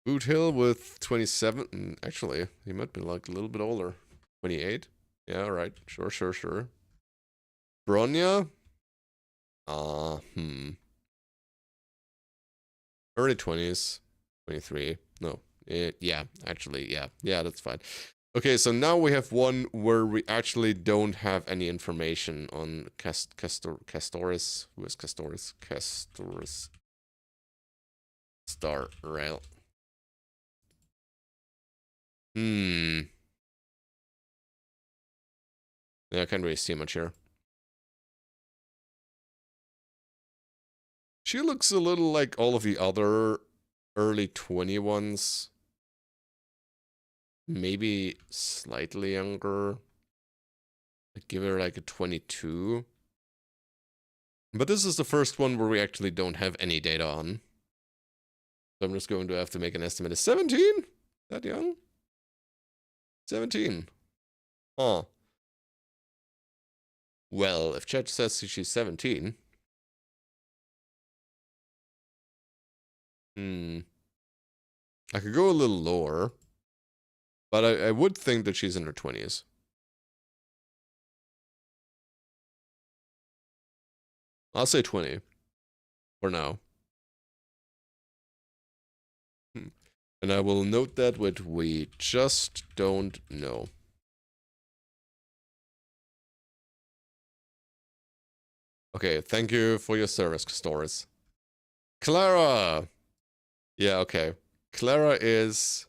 Boot Hill with 27. Actually, he might be like a little bit older. 28. Yeah, alright. Sure. Bronya? Early 20s. 23. No. Yeah, actually, yeah. Yeah, that's fine. Okay, so now we have one where we actually don't have any information on Castoris. Who is Castoris? Castoris. Star Rail. Yeah, I can't really see much here. She looks a little like all of the other early 21s. Maybe slightly younger. I'd give her like a 22. But this is the first one where we actually don't have any data on. So I'm just going to have to make an estimate. Is 17? That young? 17. Huh. Well, if chat says she's 17... I could go a little lower. But I would think that she's in her 20s. I'll say 20. For now. And I will note that with we just don't know. Okay, thank you for your service, Stories. Clara! Yeah, okay. Clara's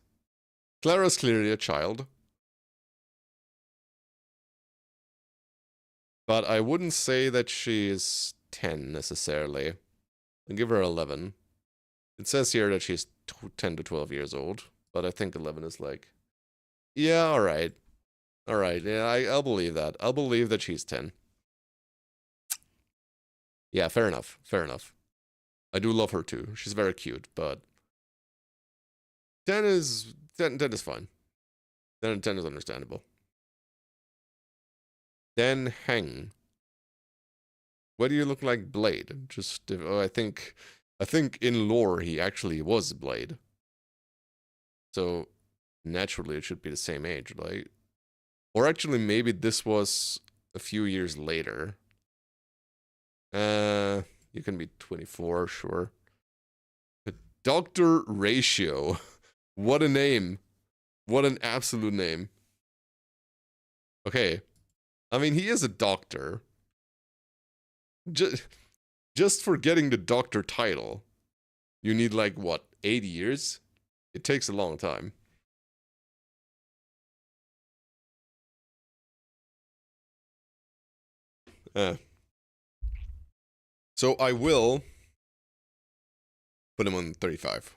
clearly a child. But I wouldn't say that she's 10 necessarily. I'll give her 11. It says here that she's 10 to 12 years old, but I think 11 is like... Yeah, alright. Alright, yeah, I'll believe that. I'll believe that she's 10. Yeah, fair enough. Fair enough. I do love her too. She's very cute, but 10 is fine. 10 is understandable. Then Heng. Why do you look like Blade? Just I think in lore he actually was Blade. So naturally it should be the same age, right? Or actually maybe this was a few years later. You can be 24, sure. But Dr. Ratio. What a name. What an absolute name. Okay. I mean, he is a doctor. Just for getting the doctor title, you need like, what, 80 years? It takes a long time. So I will put him on 35.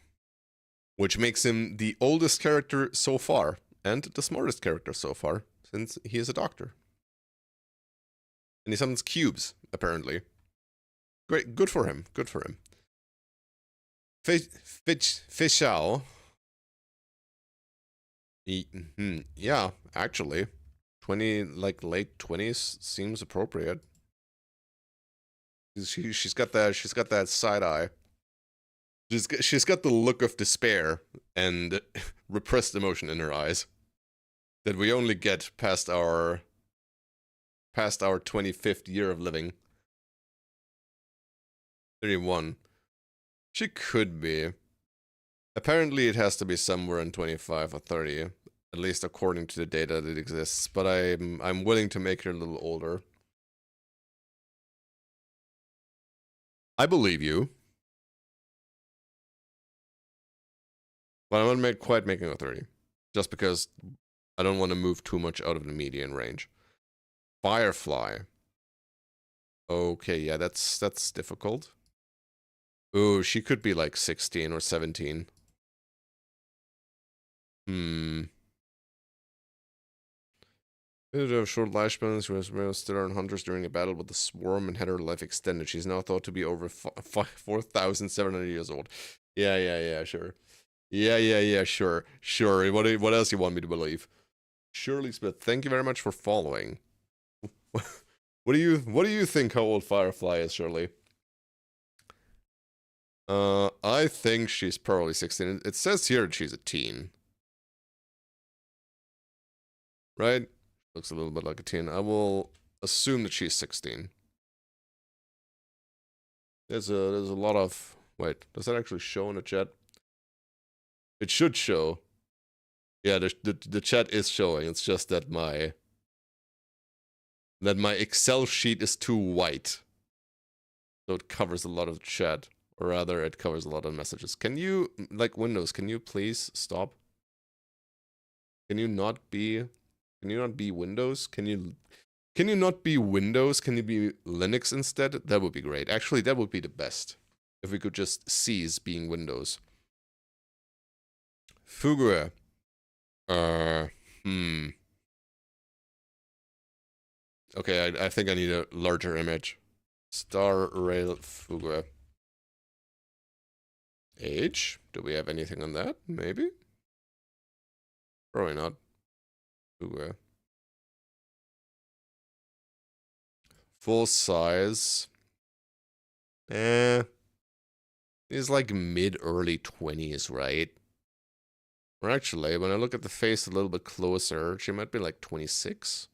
Which makes him the oldest character so far, and the smartest character so far, since he is a doctor. And he summons cubes, apparently. Great, good for him, good for him. Fishao. Yeah, actually. 20, like late 20s seems appropriate. She's got that side eye. She's got the look of despair and repressed emotion in her eyes that we only get past our 25th year of living. 31. She could be. Apparently it has to be somewhere in 25 or 30, at least according to the data that exists, but I'm willing to make her a little older. I believe you. But I'm not quite making a 30. Just because I don't want to move too much out of the median range. Firefly. Okay, yeah, that's difficult. Ooh, she could be like 16 or 17. Bit of short lifespans, she was still on hunters during a battle with the swarm and had her life extended. She's now thought to be over 4,700 years old. Yeah, sure. Yeah, sure. What else you want me to believe? Shirley Smith, thank you very much for following. What do you think how old Firefly is, Shirley? I think she's probably 16. It says here that she's a teen. Right? Looks a little bit like a teen. I will assume that she's 16. There's a lot of... Wait, does that actually show in the chat? It should show. Yeah, the chat is showing. It's just that my Excel sheet is too white. So it covers a lot of chat. Or rather, it covers a lot of messages. Can you, like Windows, can you please stop? Can you not be Windows? Can you not be Windows? Can you be Linux instead? That would be great. Actually, that would be the best. If we could just cease being Windows. Fugue. Okay, I think I need a larger image. Star Rail Fugue. Age? Do we have anything on that? Maybe? Probably not. Fugue. Full size. He's like mid-early 20s, right? Or actually, when I look at the face a little bit closer, she might be like 26.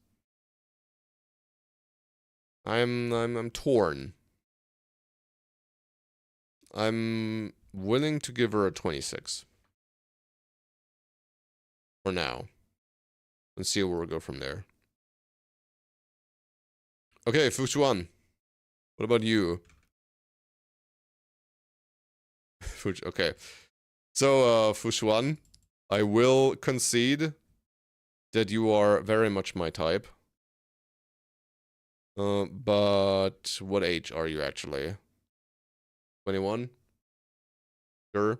I'm torn. I'm willing to give her a 26. For now. And see where we go from there. Okay, Fuchuan. What about you? Okay. So, Fuchuan, I will concede that you are very much my type. But what age are you actually? 21? Sure.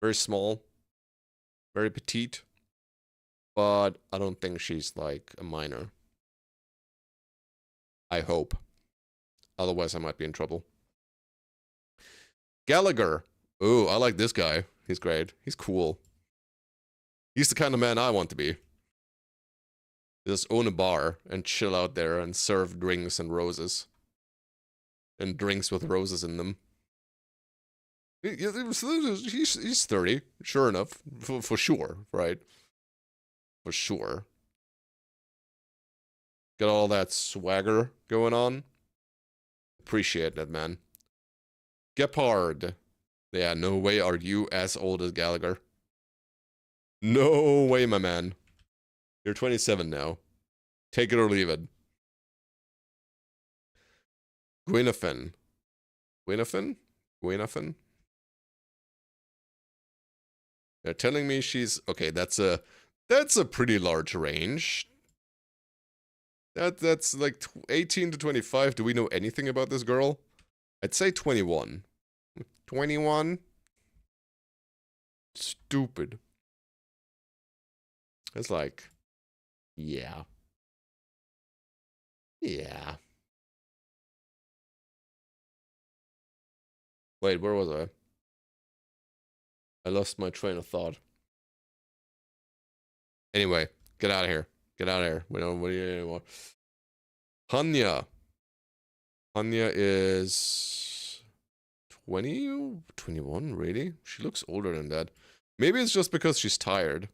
Very small. Very petite. But I don't think she's like a minor. I hope. Otherwise I might be in trouble. Gallagher. Ooh, I like this guy. He's great. He's cool. He's the kind of man I want to be. Just own a bar and chill out there and serve drinks and roses. And drinks with roses in them. He's 30, sure enough. For sure, right? For sure. Got all that swagger going on. Appreciate that, man. Gepard. Yeah, no way are you as old as Gallagher. No way, my man. You're 27 now. Take it or leave it. Gwynafin. Gwynafin? Gwynafin? They're telling me she's... Okay, that's a pretty large range. That's like 18 to 25. Do we know anything about this girl? I'd say 21. 21? Stupid. It's like... Yeah. Yeah. Wait, where was I? I lost my train of thought. Anyway, get out of here. Get out of here. We don't want you anymore. Hanya. Hanya is 20? 21, really? She looks older than that. Maybe it's just because she's tired.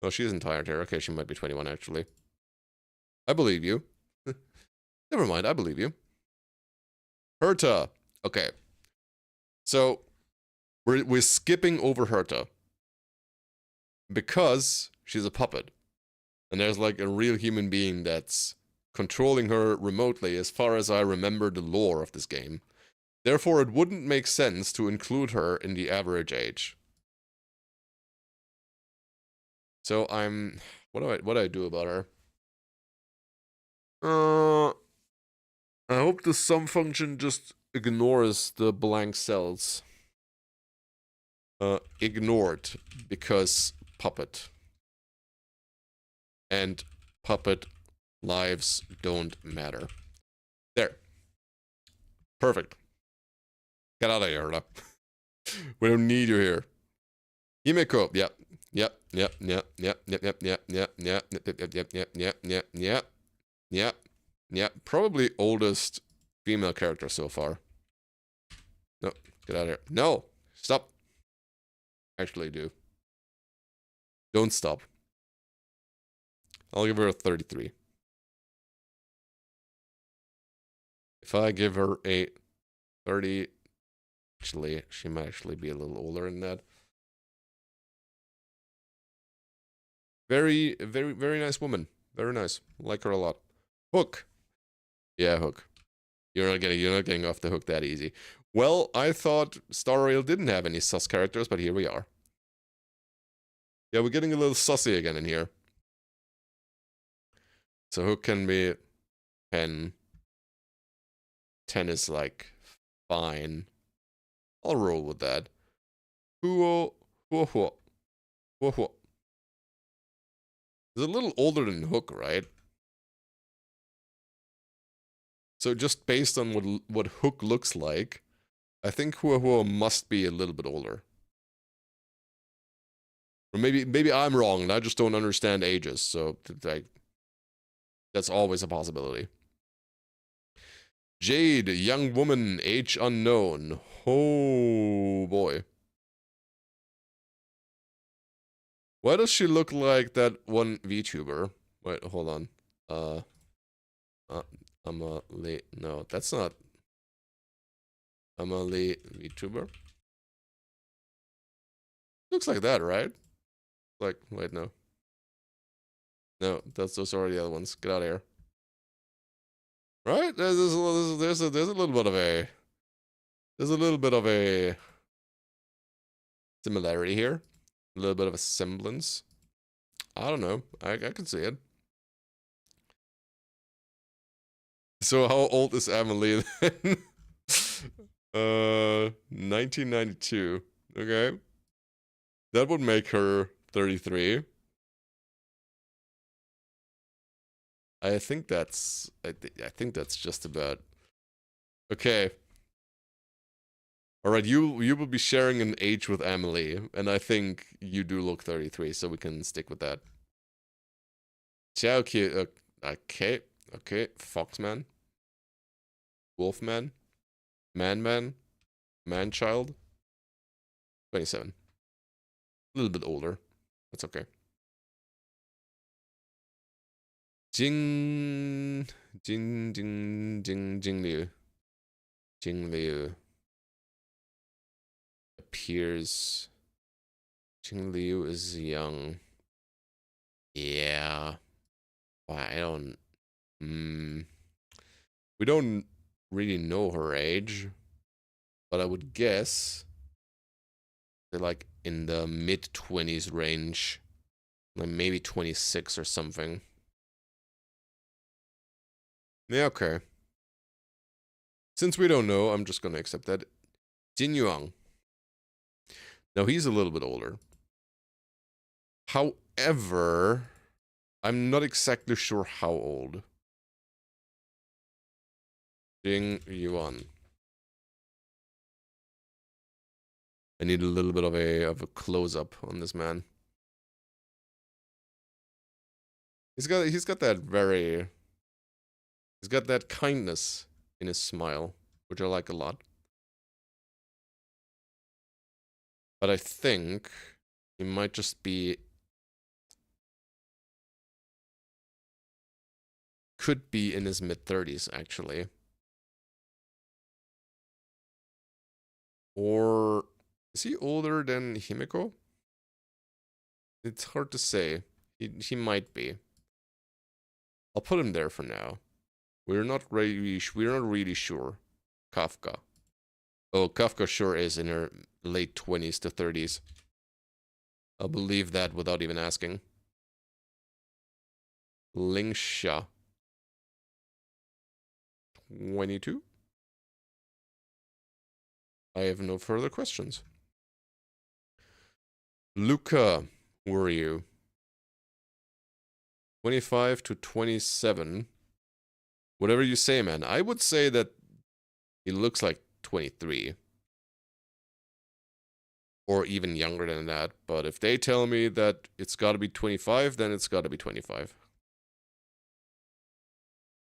Oh, she isn't tired here. Okay, she might be 21, actually. I believe you. Never mind, I believe you. Herta. Okay. So, we're skipping over Herta. Because she's a puppet. And there's like a real human being that's controlling her remotely as far as I remember the lore of this game. Therefore, it wouldn't make sense to include her in the average age. So I'm... What do I do about her? I hope the sum function just ignores the blank cells. Ignored, because puppet. And puppet lives don't matter. There. Perfect. Get out of here, Herta. We don't need you here. Himeko, yep. Yep. Probably oldest female character so far. No, get out of here. No, stop. Actually do. Don't stop. I'll give her a 33. If I give her a 30, actually, she might actually be a little older than that. Very, very nice woman. Very nice. Like her a lot. Hook. Yeah, Hook. You're not getting off the hook that easy. Well, I thought Star Rail didn't have any sus characters, but here we are. Yeah, we're getting a little sussy again in here. So Hook can be 10. 10 is like fine. I'll roll with that. Huo. He's a little older than Hook, right? So just based on what Hook looks like, I think Hua must be a little bit older. Or maybe I'm wrong and I just don't understand ages, so like that's always a possibility. Jade, young woman, age unknown. Oh boy. Why does she look like that one VTuber? Wait, hold on. I'm a late. No, that's not. I'm a late VTuber. Looks like that, right? Like, wait, no. No, those are the other ones. Get out of here. Right? There's a little bit of a similarity here. A little bit of a semblance. I don't know. I can see it. So how old is Emily then? 1992. Okay. That would make her 33. I think that's just about okay. All right, you will be sharing an age with Emily, and I think you do look 33, so we can stick with that. Ciao, cute. Okay, Foxman, Wolfman, Man, Manchild, 27. A little bit older. That's okay. Jing Liu appears. Jing Liu is young. Yeah. Why I don't. We don't really know her age, but I would guess they're like in the mid-20s range, like maybe 26 or something. Yeah, okay. Since we don't know, I'm just gonna accept that. Jin Yuang. Now he's a little bit older. However, I'm not exactly sure how old. Jing Yuan. I need a little bit of a close up on this man. He's got that kindness in his smile, which I like a lot. But I think he might just be, could be in his mid-30s actually. Or is he older than Himiko? It's hard to say. He might be. I'll put him there for now. We're not really sure. Kafka. Oh, Kafka sure is in her late 20s to 30s. I'll believe that without even asking. Lingsha. 22? I have no further questions. Luca, who are you? 25 to 27. Whatever you say, man. I would say that he looks like 23. Or even younger than that. But if they tell me that it's gotta be 25, then it's gotta be 25.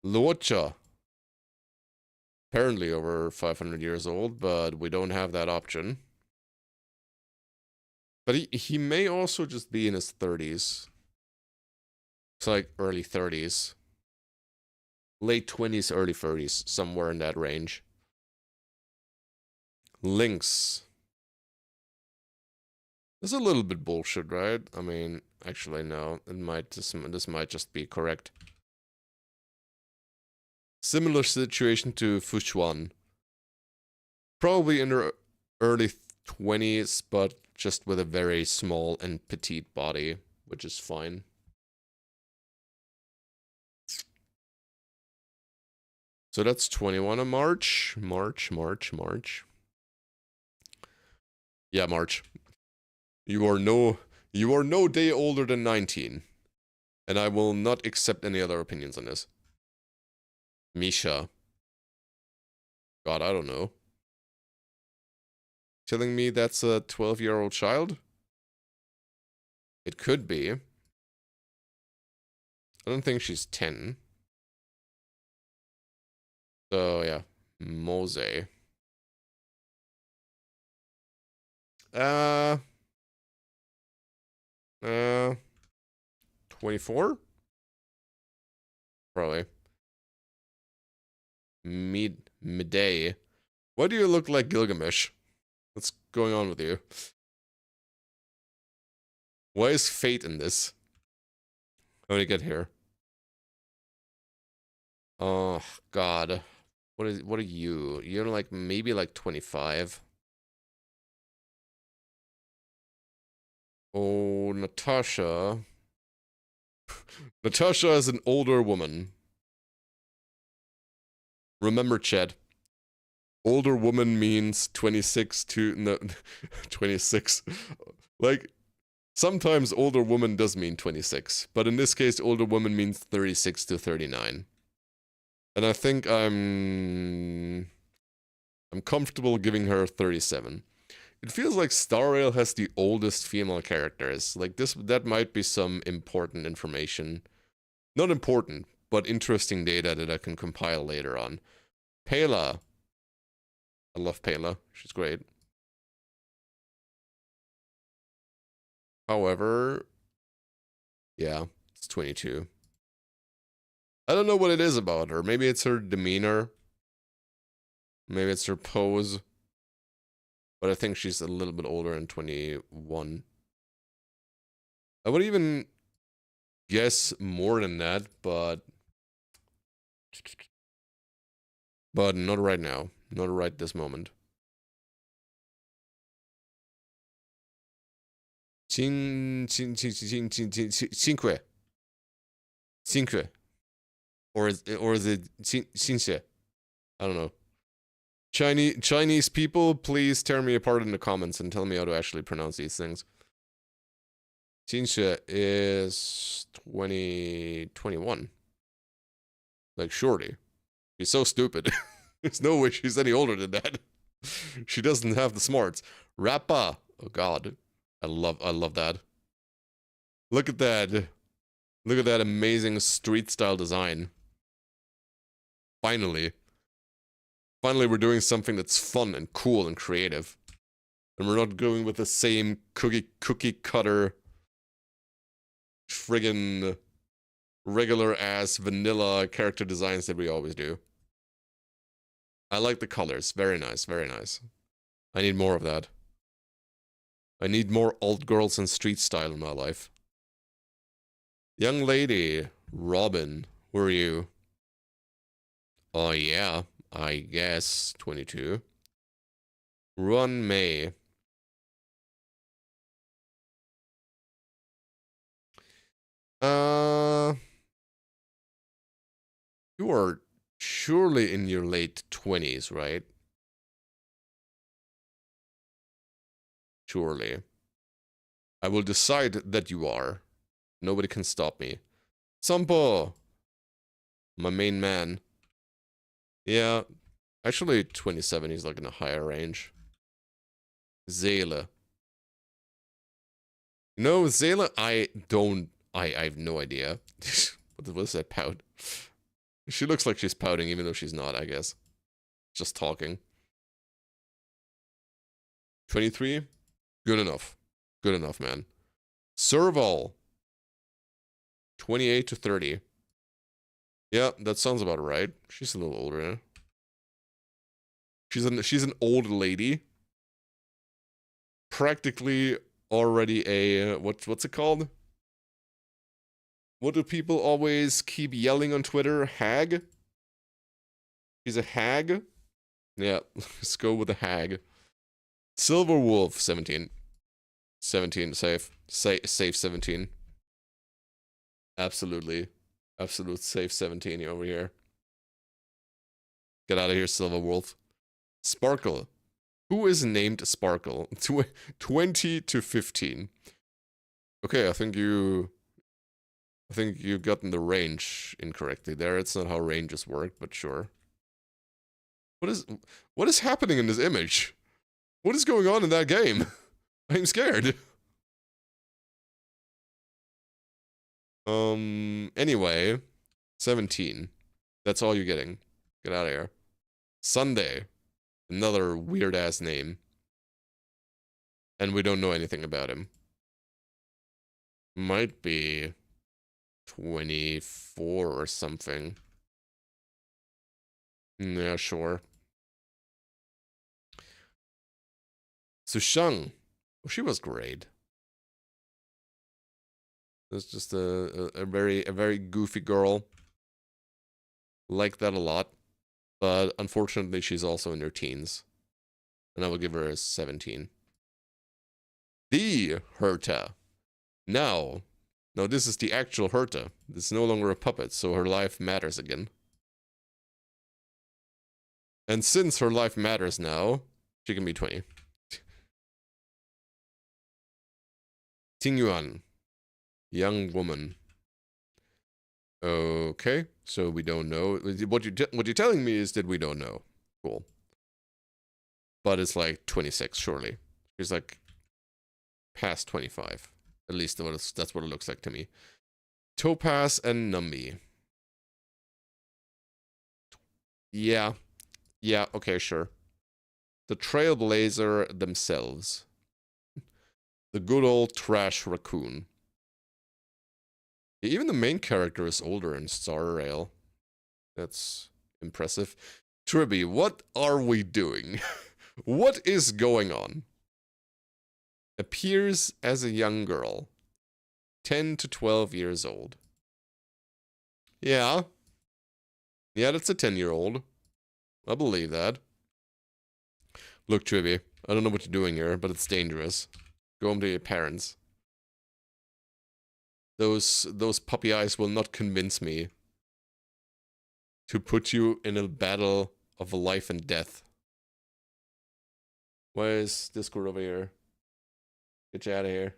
Luocha. Apparently over 500 years old, but we don't have that option. But he may also just be in his 30s. It's like early 30s. Late 20s, early 30s. Somewhere in that range. Lynx. This is a little bit bullshit, right? I mean, actually, no. This might just be correct. Similar situation to Fuchuan. Probably in her early 20s, but just with a very small and petite body, which is fine. So that's 21 of March. March. Yeah, March. You are no day older than 19. And I will not accept any other opinions on this. Misha. God, I don't know. Telling me that's a 12-year-old child? It could be. I don't think she's 10. So, yeah. Mose. Uh, 24? Probably. Midday. Why do you look like Gilgamesh? What's going on with you? Why is fate in this? How did I get here? Oh, God. What are you? You're like, maybe like 25. Oh, Natasha. Natasha is an older woman. Remember, Chad. Older woman means 26 to... No, 26. Like, sometimes older woman does mean 26. But in this case, older woman means 36 to 39. And I think I'm comfortable giving her 37. It feels like Star Rail has the oldest female characters. Like that might be some important information. Not important, but interesting data that I can compile later on. Pela. I love Pela. She's great. However, yeah, it's 22. I don't know what it is about her. Maybe it's her demeanor. Maybe it's her pose. But I think she's a little bit older than 21. I would even guess more than that, but not right now. Not right this moment. Cinque. Cinque. Or is it Cinque? I don't know. Chinese people, please tear me apart in the comments and tell me how to actually pronounce these things. Cinque is 21. Like, shorty. She's so stupid. There's no way she's any older than that. She doesn't have the smarts. Rappa. Oh god. I love that. Look at that. Look at that amazing street style design. Finally. Finally we're doing something that's fun and cool and creative. And we're not going with the same cookie cutter friggin' regular ass vanilla character designs that we always do. I like the colors. Very nice, very nice. I need more of that. I need more alt girls and street style in my life. Young lady, Robin, who are you? Oh yeah, I guess 22. Run May. You are surely in your late 20s, right? Surely. I will decide that you are. Nobody can stop me. Sampo! My main man. Yeah. Actually, 27, he's like in a higher range. Zayla. No, Zayla, I have no idea. What was that pout? She looks like she's pouting even though she's not, I guess. Just talking. 23? Good enough. Good enough, man. Serval. 28 to 30. Yeah, that sounds about right. She's a little older, huh? She's an old lady. Practically already a what's it called? What do people always keep yelling on Twitter? Hag? She's a hag? Yeah, let's go with a hag. Silver Wolf, 17. 17, safe. Safe 17. Absolutely. Absolute safe 17 over here. Get out of here, Silver Wolf. Sparkle. Who is named Sparkle? 20 to 15. Okay, I think you've gotten the range incorrectly there. It's not how ranges work, but sure. What is happening in this image? What is going on in that game? I'm scared. Anyway, 17. That's all you're getting. Get out of here. Sunday. Another weird ass name. And we don't know anything about him. Might be 24 or something. Yeah, sure. Sushang. Oh, she was great. It's just a very goofy girl. Like that a lot. But unfortunately, she's also in her teens. And I will give her a 17. The Herta. Now, this is the actual Herta. It's no longer a puppet, so her life matters again. And since her life matters now, she can be 20. Tingyuan. Young woman. Okay, so we don't know. What you're telling me is that we don't know. Cool. But it's like 26, surely. She's like past 25. At least that's what it looks like to me. Topaz and Numby. Yeah. Yeah, okay, sure. The Trailblazer themselves. The good old trash raccoon. Even the main character is older in Star Rail. That's impressive. Tribby, what are we doing? What is going on? Appears as a young girl. 10 to 12 years old. Yeah. Yeah, that's a 10-year-old. I believe that. Look, Tribby, I don't know what you're doing here, but it's dangerous. Go home to your parents. Those puppy eyes will not convince me to put you in a battle of life and death. Why is Discord over here? Get you out of here.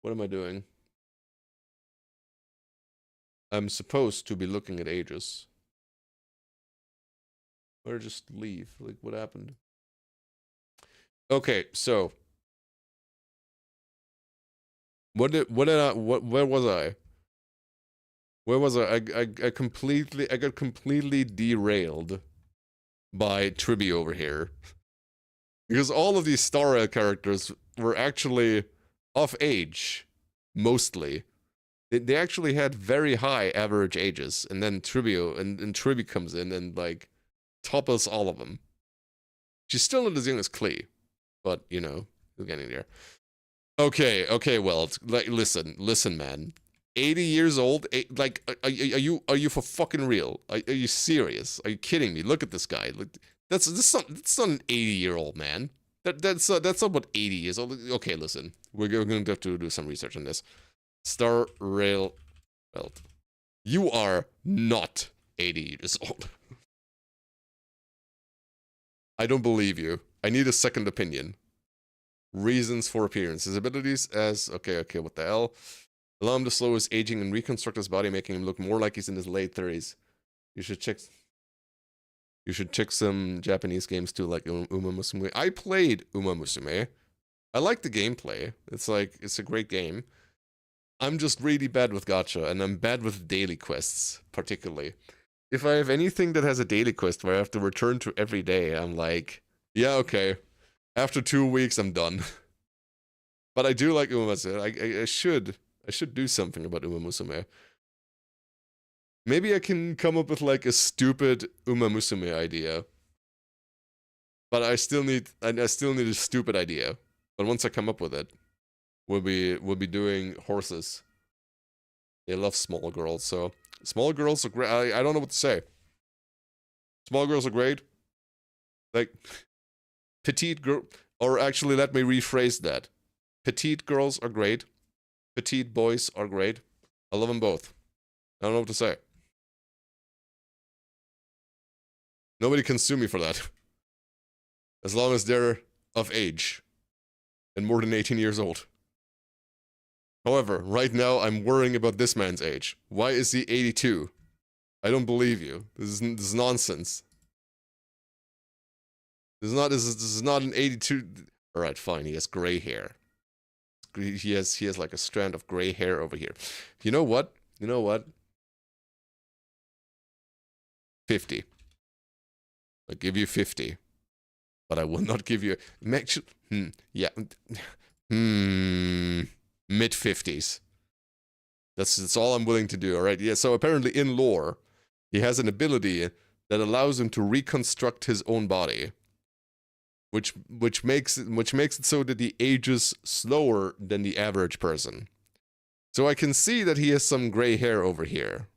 What am I doing? I'm supposed to be looking at ages. Or just leave. Like, what happened? Okay, so where was I? Where was I? I got completely derailed by Tribby over here. Because all of these Star Rail characters were actually of age, mostly. They actually had very high average ages, and then Tribby and Tribby comes in and like topples all of them. She's still not as young as Klee, but you know, we're getting there. Okay, well, like, listen, man. 80 years old? Like, are you for fucking real? Are you serious? Are you kidding me? Look at this guy. Like, that's not an 80-year-old man. That's not what 80 years old. Okay, listen, we're going to have to do some research on this. Star Rail Belt. You are not 80 years old. I don't believe you. I need a second opinion. Reasons for appearance. His abilities as... Okay, what the hell? Allow him to slow his aging and reconstruct his body, making him look more like he's in his late 30s. You should check some Japanese games too, like Uma Musume. I played Uma Musume. I like the gameplay. It's a great game. I'm just really bad with gacha, and I'm bad with daily quests, particularly. If I have anything that has a daily quest where I have to return to every day, I'm like, yeah, okay. After 2 weeks, I'm done. But I do like Uma Musume. I should do something about Uma Musume. Maybe I can come up with like a stupid Uma Musume idea. But I still need a stupid idea. But once I come up with it, we'll be doing horses. They love small girls, so small girls are great. I don't know what to say. Small girls are great. Like petite girl, or actually let me rephrase that. Petite girls are great. Petite boys are great. I love them both. I don't know what to say. Nobody can sue me for that. as long as they're of age and more than 18 years old. However, right now I'm worrying about this man's age. Why is he 82? I don't believe you. This is nonsense. This is not an 82. All right, fine. He has gray hair. He has like a strand of gray hair over here. You know what? You know what? 50. I'll give you 50. But I will not give you yeah. Mid 50s. That's all I'm willing to do, all right? Yeah, so apparently in lore, he has an ability that allows him to reconstruct his own body. Which makes it so that he ages slower than the average person. So I can see that he has some gray hair over here.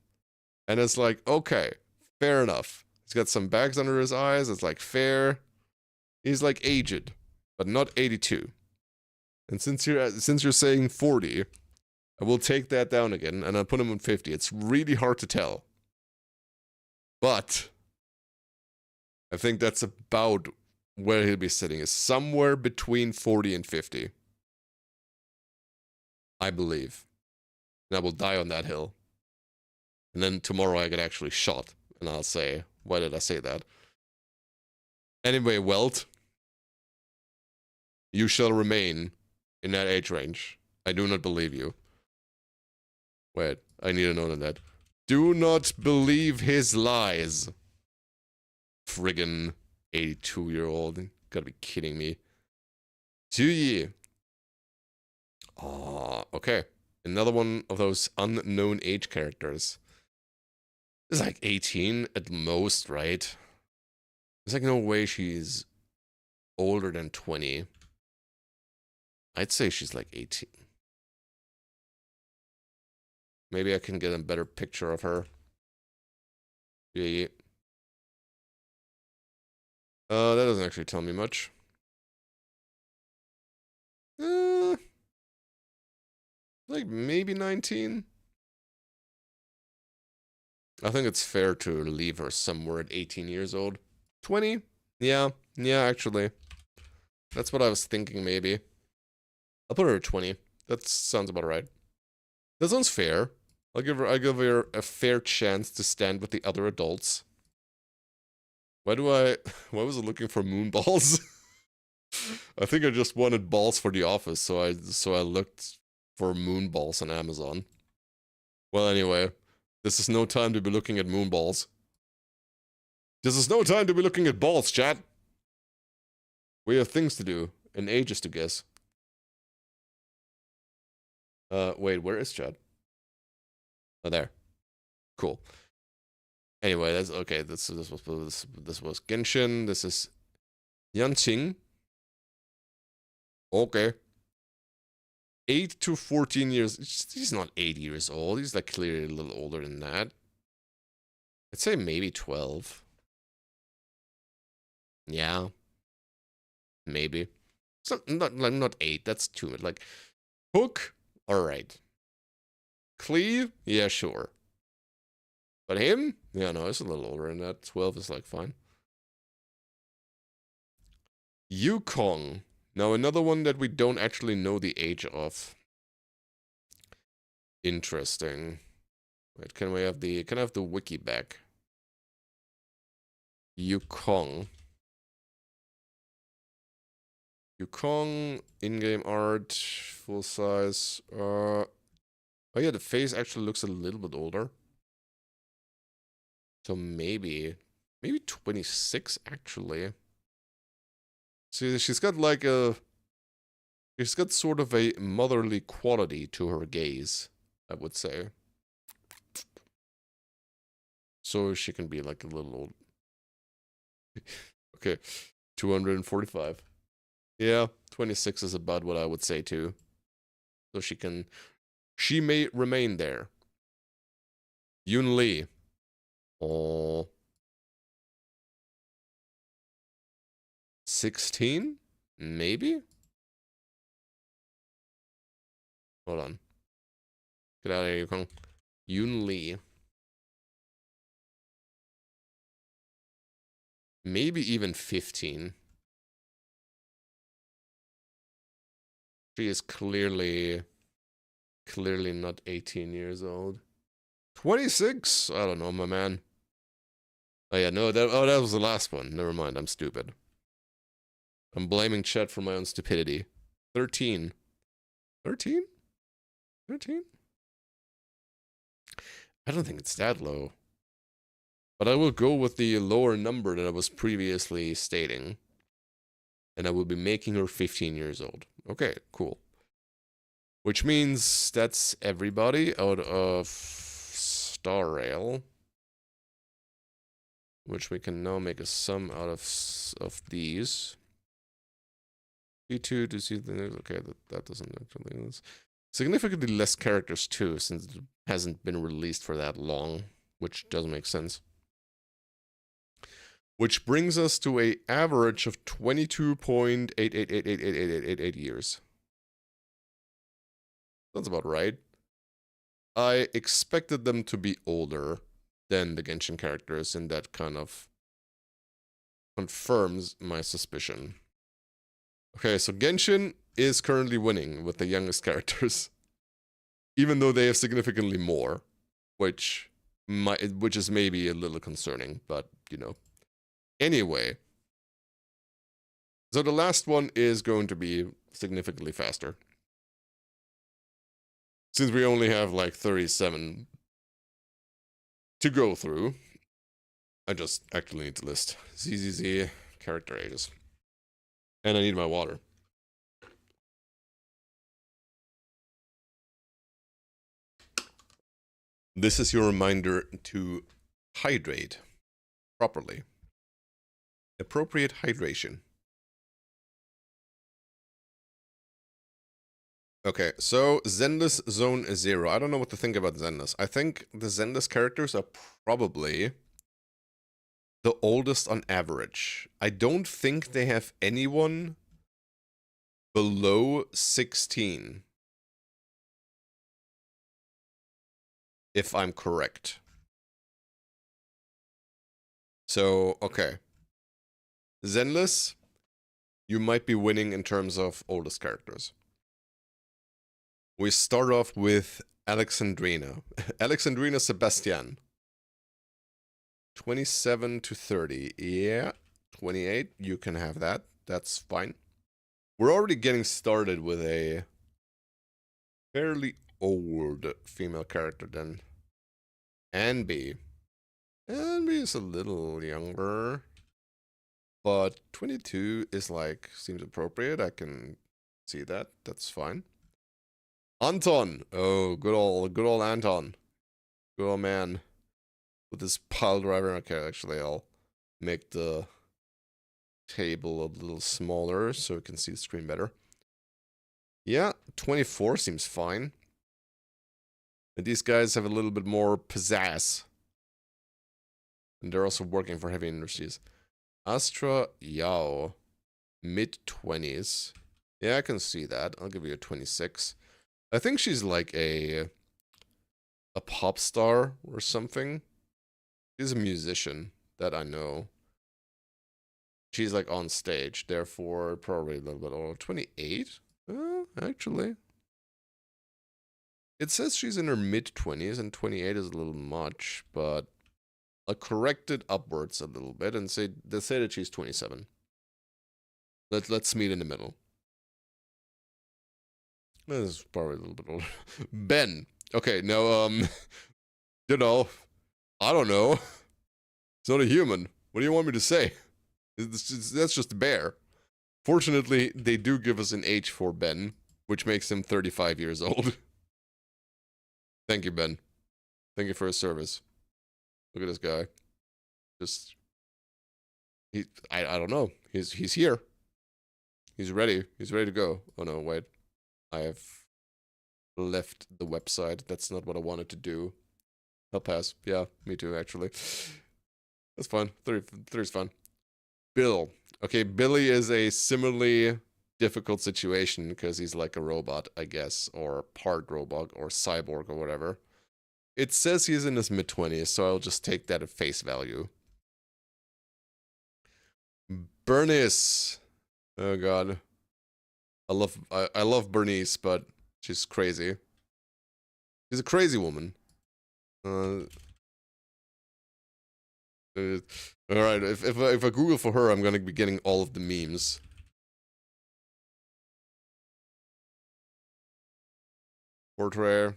And it's like, okay, fair enough. He's got some bags under his eyes, it's like fair. He's like aged, but not 82. And since you're saying 40, I will take that down again and I'll put him on 50. It's really hard to tell. But I think that's about where he'll be sitting, is somewhere between 40 and 50. I believe. And I will die on that hill. And then tomorrow I get actually shot. And I'll say, why did I say that? Anyway, Welt, you shall remain in that age range. I do not believe you. Wait, I need to know that. Do not believe his lies. Friggin' 82-year-old. Gotta be kidding me. 2 year. Oh, okay. Another one of those unknown age characters. It's like 18 at most, right? There's like no way she's older than 20. I'd say she's like 18. Maybe I can get a better picture of her. Yeah. That doesn't actually tell me much. Like maybe 19? I think it's fair to leave her somewhere at 18 years old. 20? Yeah, actually. That's what I was thinking, maybe. I'll put her at 20. That sounds about right. That sounds fair. I'll give her a fair chance to stand with the other adults. Why was I looking for moon balls? I think I just wanted balls for the office, so I looked for moon balls on Amazon. Well, anyway, this is no time to be looking at moon balls. This is no time to be looking at balls, chat. We have things to do and ages to guess. Wait, where is chat? Oh, there. Cool. Anyway, that's okay. This was Genshin. This is Yanqing. Okay. 8 to 14 years. He's not 8 years old. He's like clearly a little older than that. I'd say maybe 12. Yeah. Maybe. So not 8. That's too much. Like Hook. All right. Cleve. Yeah, sure. But him? Yeah, no, it's a little older than that. 12 is like fine. Yukong. Now another one that we don't actually know the age of. Interesting. Wait, can I have the wiki back? Yukong. Yukong, in-game art, full size. Oh yeah, the face actually looks a little bit older. So maybe 26 actually. See, she's got sort of a motherly quality to her gaze, I would say. So she can be like a little old. Okay, 245. Yeah, 26 is about what I would say too. So she may remain there. Yun Li. Oh. 16? Maybe? Hold on. Get out of here, Yukong. Yun Li. Maybe even 15. She is clearly not 18 years old. 26? I don't know, my man. Oh yeah, no, that was the last one. Never mind, I'm stupid. I'm blaming chat for my own stupidity. 13. 13? 13? I don't think it's that low. But I will go with the lower number that I was previously stating. And I will be making her 15 years old. Okay, cool. Which means that's everybody out of Star Rail. Which we can now make a sum out of these. B2 to see the okay, that doesn't actually. Significantly less characters too, since it hasn't been released for that long, which does make sense. Which brings us to an average of 22.88888888 years. That's about right. I expected them to be older than the Genshin characters, and that kind of confirms my suspicion. Okay, so Genshin is currently winning with the youngest characters, even though they have significantly more, which is maybe a little concerning, but you know. Anyway, so the last one is going to be significantly faster. Since we only have like 37 to go through, I just actually need to list ZZZ character ages. And I need my water. This is your reminder to hydrate properly. Appropriate hydration. Okay, so Zenless Zone 0. I don't know what to think about Zenless. I think the Zenless characters are probably the oldest on average. I don't think they have anyone below 16. If I'm correct. So, okay. Zenless, you might be winning in terms of oldest characters. We start off with Alexandrina. Alexandrina Sebastian. 27 to 30. Yeah, 28. You can have that. That's fine. We're already getting started with a fairly old female character then. Anby. Anby is a little younger. But 22 is like, seems appropriate. I can see that. That's fine. Anton. Oh, good old Anton. Good old man. With this pile driver. Okay, actually, I'll make the table a little smaller so we can see the screen better. Yeah, 24 seems fine. And these guys have a little bit more pizzazz. And they're also working for Heavy Industries. Astra Yao. Mid-20s. Yeah, I can see that. I'll give you a 26. I think she's like a pop star or something. She's a musician that I know. She's like on stage, therefore probably a little bit older. 28? Actually. It says she's in her mid-20s and 28 is a little much, but I'll correct it upwards a little bit and say that she's 27. Let's meet in the middle. This is probably a little bit older. Ben. Okay, no, you know, I don't know. It's not a human. What do you want me to say? That's just a bear. Fortunately, they do give us an age for Ben, which makes him 35 years old. Thank you, Ben. Thank you for his service. Look at this guy. Just, I don't know. He's here. He's ready. He's ready to go. Oh no, wait. I have left the website. That's not what I wanted to do. I'll pass. Yeah, me too, actually. That's fine. 30 is fine. Bill. Okay, Billy is a similarly difficult situation because he's like a robot, I guess, or part robot or cyborg or whatever. It says he's in his mid-20s, so I'll just take that at face value. Bernice. Oh god. I love Bernice, but she's crazy. She's a crazy woman. Uh, all right, if I Google for her, I'm gonna be getting all of the memes. Portrait.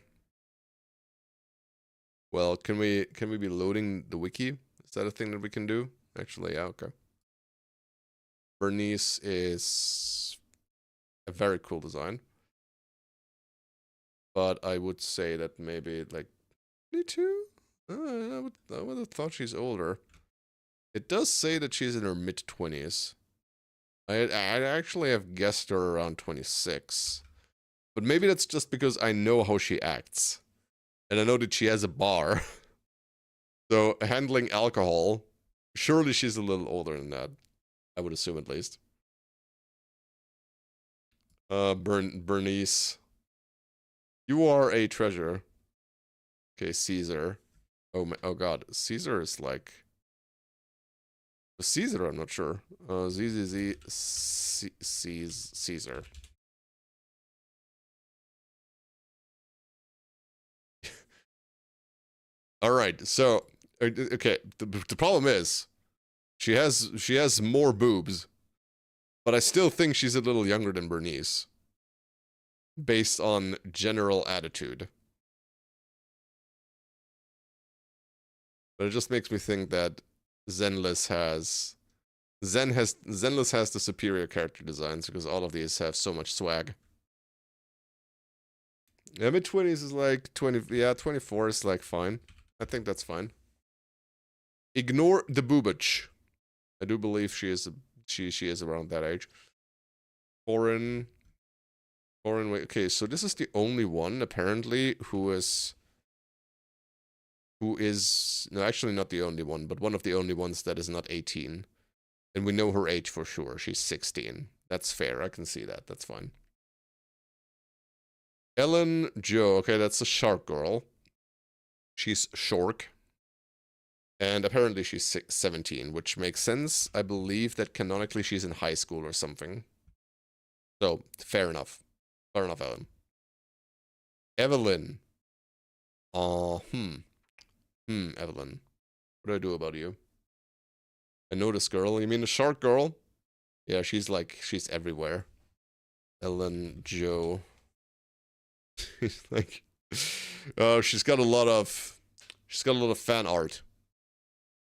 Well, can we be loading the wiki? Is that a thing that we can do? Actually, yeah, okay. Bernice is a very cool design. But I would say that maybe like 22? I would have thought she's older. It does say that she's in her mid-20s. I actually have guessed her around 26. But maybe that's just because I know how she acts. And I know that she has a bar. So handling alcohol, surely she's a little older than that. I would assume at least. Bernice. You are a treasure. Okay, Caesar. Oh god, Caesar is like... Caesar, I'm not sure. Caesar. All right, so okay. The problem is, she has more boobs, but I still think she's a little younger than Bernice, based on general attitude. But it just makes me think that Zenless has the superior character designs because all of these have so much swag. Yeah, mid-20s is like 20. Yeah, 24 is like fine. I think that's fine. Ignore the boobage. I do believe she is around that age. Foreign. Wait, okay, so this is the only one apparently who is no, actually not the only one, but one of the only ones that is not 18. And we know her age for sure. She's 16. That's fair. I can see that. That's fine. Ellen Joe. Okay, that's a shark girl. She's Shork. And apparently she's 17, which makes sense. I believe that canonically she's in high school or something. So, fair enough. Fair enough, Ellen. Evelyn. Evelyn. What do I do about you? I know this girl. You mean the shark girl? Yeah, she's everywhere. Ellen Joe. She's like, oh, she's got a lot of fan art.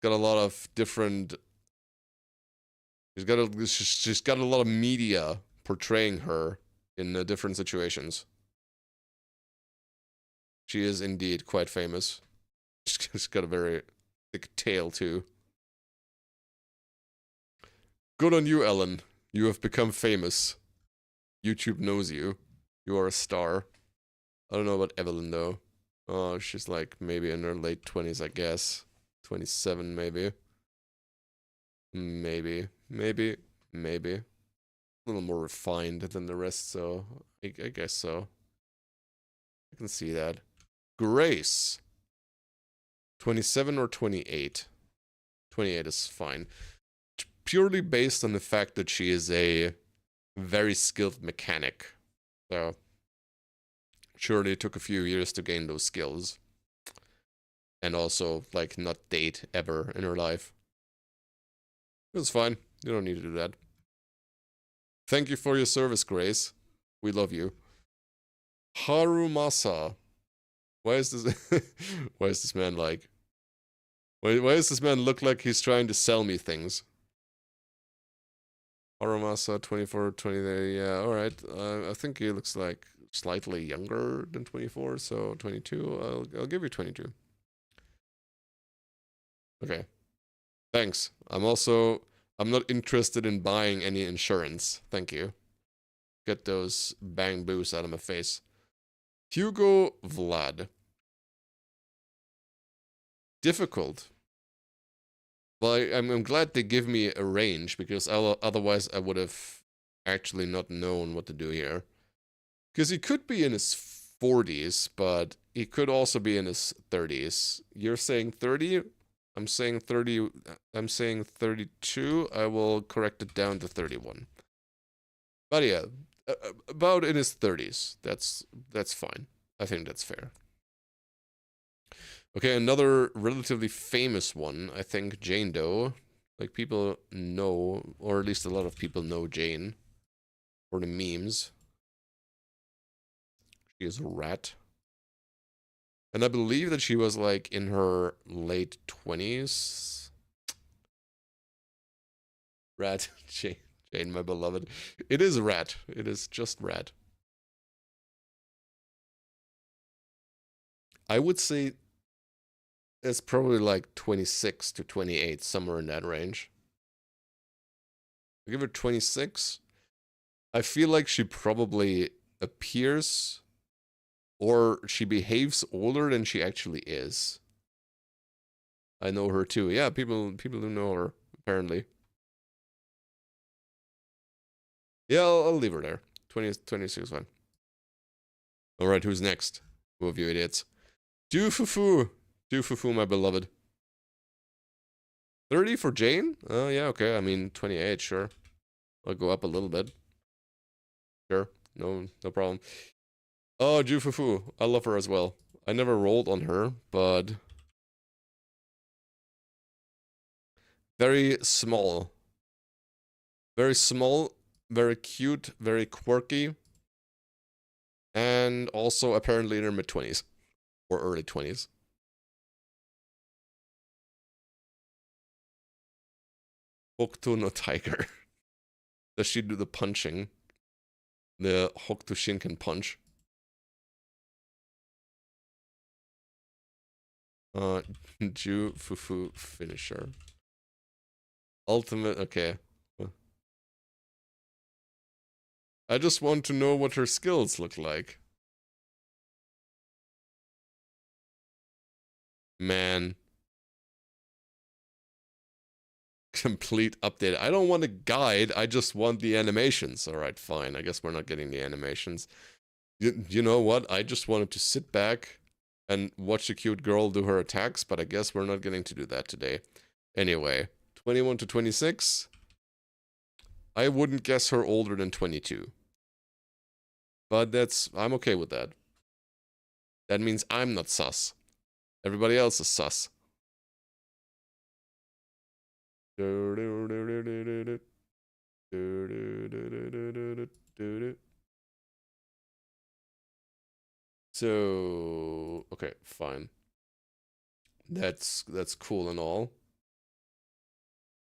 Got a lot of different. She's got a lot of media portraying her in different situations. She is indeed quite famous. She's got a very thick tail too. Good on you, Ellen. You have become famous. YouTube knows you. You are a star. I don't know about Evelyn though. Oh, she's like maybe in her late 20s, I guess. 27 maybe. Maybe. A little more refined than the rest, so I guess so. I can see that. Grace. 27 or 28? 28 is fine. Purely based on the fact that she is a very skilled mechanic. So, surely it took a few years to gain those skills. And also, like, not date ever in her life. It was fine. You don't need to do that. Thank you for your service, Grace. We love you. Harumasa. Why is this why is this man like why does this man look like he's trying to sell me things? Harumasa 24, 20, yeah, alright. I think he looks like slightly younger than 24, so 22. I'll give you 22. Okay. Thanks. I'm not interested in buying any insurance. Thank you. Get those bang boos out of my face. Hugo Vlad. Difficult. Well, I'm glad they give me a range, because otherwise I would have actually not known what to do here. Because he could be in his 40s, but he could also be in his 30s. You're saying 30? I'm saying 30. I'm saying 32. I will correct it down to 31. But yeah, about in his 30s. That's fine. I think that's fair. Okay, another relatively famous one. I think Jane Doe. Like people know, or at least a lot of people know Jane for the memes. She is a rat. And I believe that she was like in her late 20s. Rat. Jane, my beloved. It is rat. It is just rat. I would say it's probably like 26 to 28, somewhere in that range. I'll give her 26. I feel like she probably appears or she behaves older than she actually is. I know her too. Yeah, people do know her, apparently. Yeah, I'll leave her there. 26 fine. Alright, who's next? Who of you idiots? Doofufu! Doofufu, my beloved. 30 for Jane? Oh, yeah, okay. I mean, 28, sure. I'll go up a little bit. Sure. No problem. Oh, Jufufu. I love her as well. I never rolled on her, but... Very small. Very small, very cute, very quirky. And also apparently in her mid-20s. Or early 20s. Hokuto no Tiger. Does she do the punching? The Hokuto Shinken punch. Jufufu finisher. Ultimate, okay. I just want to know what her skills look like. Man. Complete update. I don't want a guide, I just want the animations. Alright, fine. I guess we're not getting the animations. You know what? I just wanted to sit back and watch a cute girl do her attacks, but I guess we're not getting to do that today. Anyway, 21 to 26. I wouldn't guess her older than 22. But I'm okay with that. That means I'm not sus. Everybody else is sus. So, okay, fine. That's cool and all.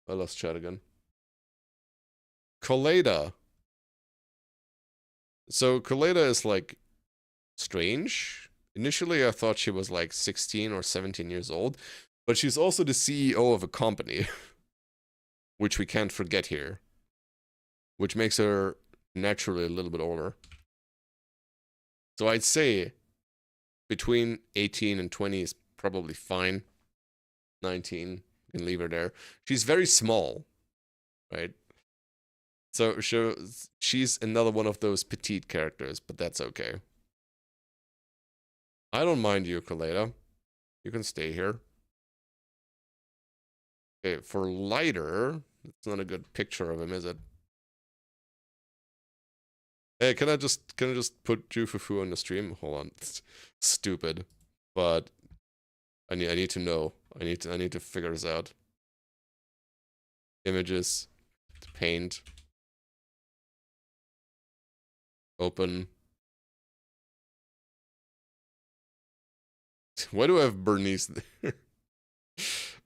I lost chat again. Colada. So Colada is like strange. Initially, I thought she was like 16 or 17 years old, but she's also the CEO of a company, which we can't forget here, which makes her naturally a little bit older. So I'd say between 18 and 20 is probably fine. 19, you can leave her there. She's very small, right? So she's another one of those petite characters, but that's okay. I don't mind you, Kaleda. You can stay here. Okay, for lighter, it's not a good picture of him, is it? Hey, can I just put Jufufu on the stream? Hold on. It's stupid. But I need to know. I need to figure this out. Images, paint, open. Why do I have Bernice there?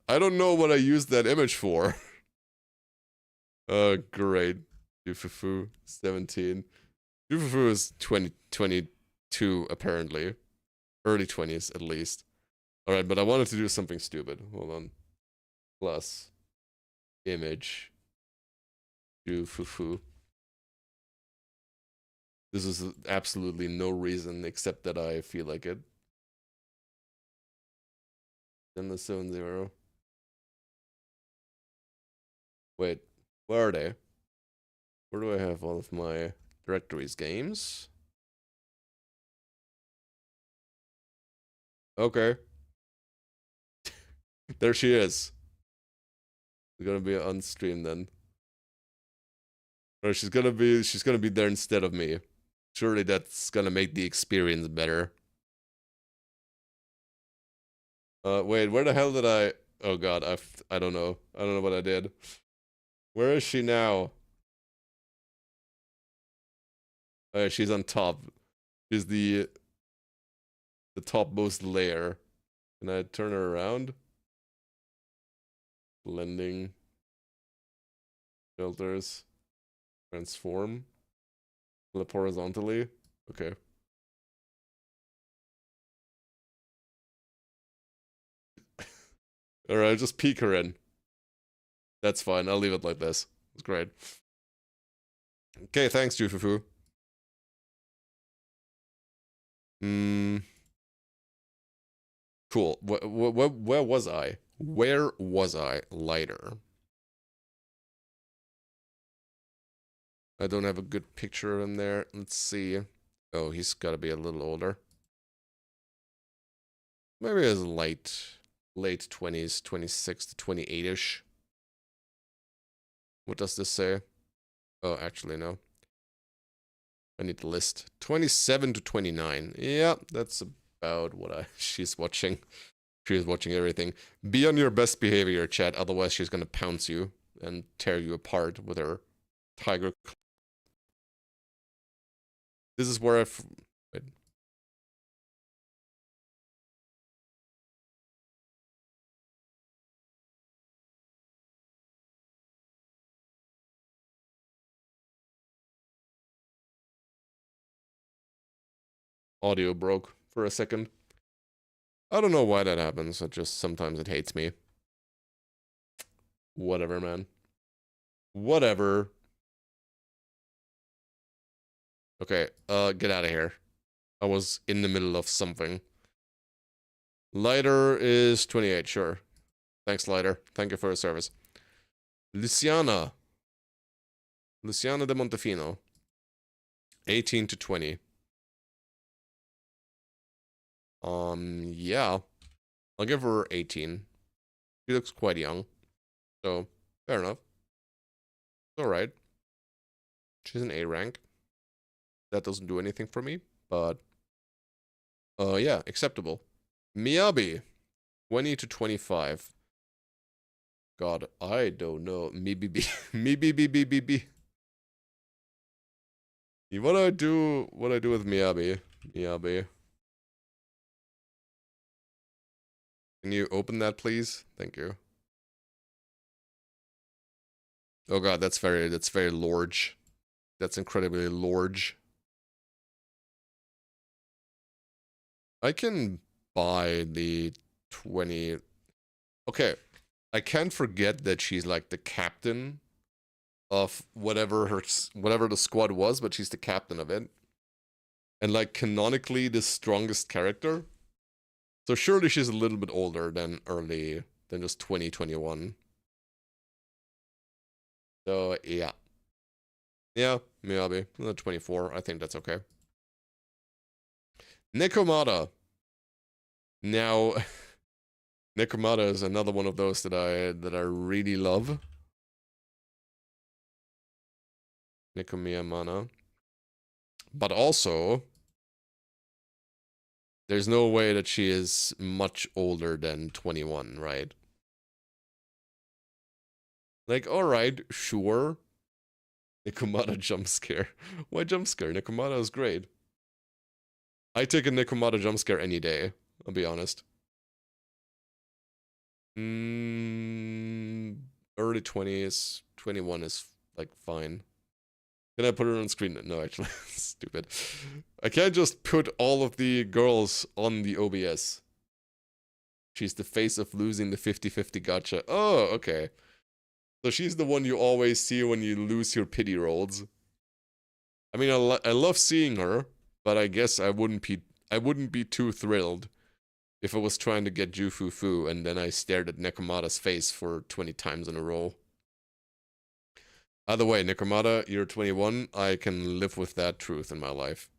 I don't know what I used that image for. Great. Jufufu, 17. Jufufu is 22, apparently. Early 20s, at least. Alright, but I wanted to do something stupid. Hold on. Plus. Image. Jufufu. This is absolutely no reason except that I feel like it. Then the 70. Wait, where are they? Where do I have all of my directories? Games? Okay. There she is. It's gonna be on stream then. Or she's gonna be there instead of me. Surely that's gonna make the experience better. Wait, where the hell did I... Oh god, I don't know. I don't know what I did. Where is she now? Oh, she's on top. She's the topmost layer. Can I turn her around? Blending. Filters. Transform. Flip horizontally. Okay. Alright, just peek her in. That's fine. I'll leave it like this. It's great. Okay, thanks, Jufufu. Cool. Where was I? Where was I? Lighter. I don't have a good picture of him there. Let's see. Oh, he's got to be a little older. Maybe his late 20s, 26 to 28-ish. What does this say? Oh, actually, no. I need the list. 27 to 29. Yeah, that's about what she's watching. She's watching everything. Be on your best behavior, chat. Otherwise, she's gonna pounce you and tear you apart with her tiger. This is where wait. Audio broke for a second. I don't know why that happens. It just sometimes it hates me. Whatever, man. Whatever. Okay, get out of here. I was in the middle of something. Lighter is 28, sure. Thanks, Lighter. Thank you for your service. Luciana. Luciana de Montefino. 18 to 20. Yeah. I'll give her 18. She looks quite young. So, fair enough. It's alright. She's an A rank. That doesn't do anything for me, but... yeah, acceptable. Miyabi. 20 to 25. God, I don't know. Me-be-be. Me-be-be-be-be-be. What do I do with Miyabi? Miyabi. Can you open that, please? Thank you. Oh god, that's very large. That's incredibly large. I can buy the 20. Okay, I can't forget that she's like the captain of whatever the squad was, but she's the captain of it. And like canonically the strongest character. So surely she's a little bit older than just 2021. So yeah. Yeah, Miyabi. 24. I think that's okay. Nekomata. Now Nekomata is another one of those that I really love. Nekomiyamana. But also, there's no way that she is much older than 21, right? Like, alright, sure. Nekomata jump scare. Why jump scare? Nekomata is great. I take a Nekomata jump scare any day, I'll be honest. Early 20s, 21 is, like, fine. Can I put her on screen? No, actually, stupid. I can't just put all of the girls on the OBS. She's the face of losing the 50-50 gacha. Oh, okay. So she's the one you always see when you lose your pity rolls. I mean, I love seeing her, but I guess I wouldn't be too thrilled if I was trying to get Jufufu and then I stared at Nekomata's face for 20 times in a row. Either way, Nekomata, you're 21. I can live with that truth in my life.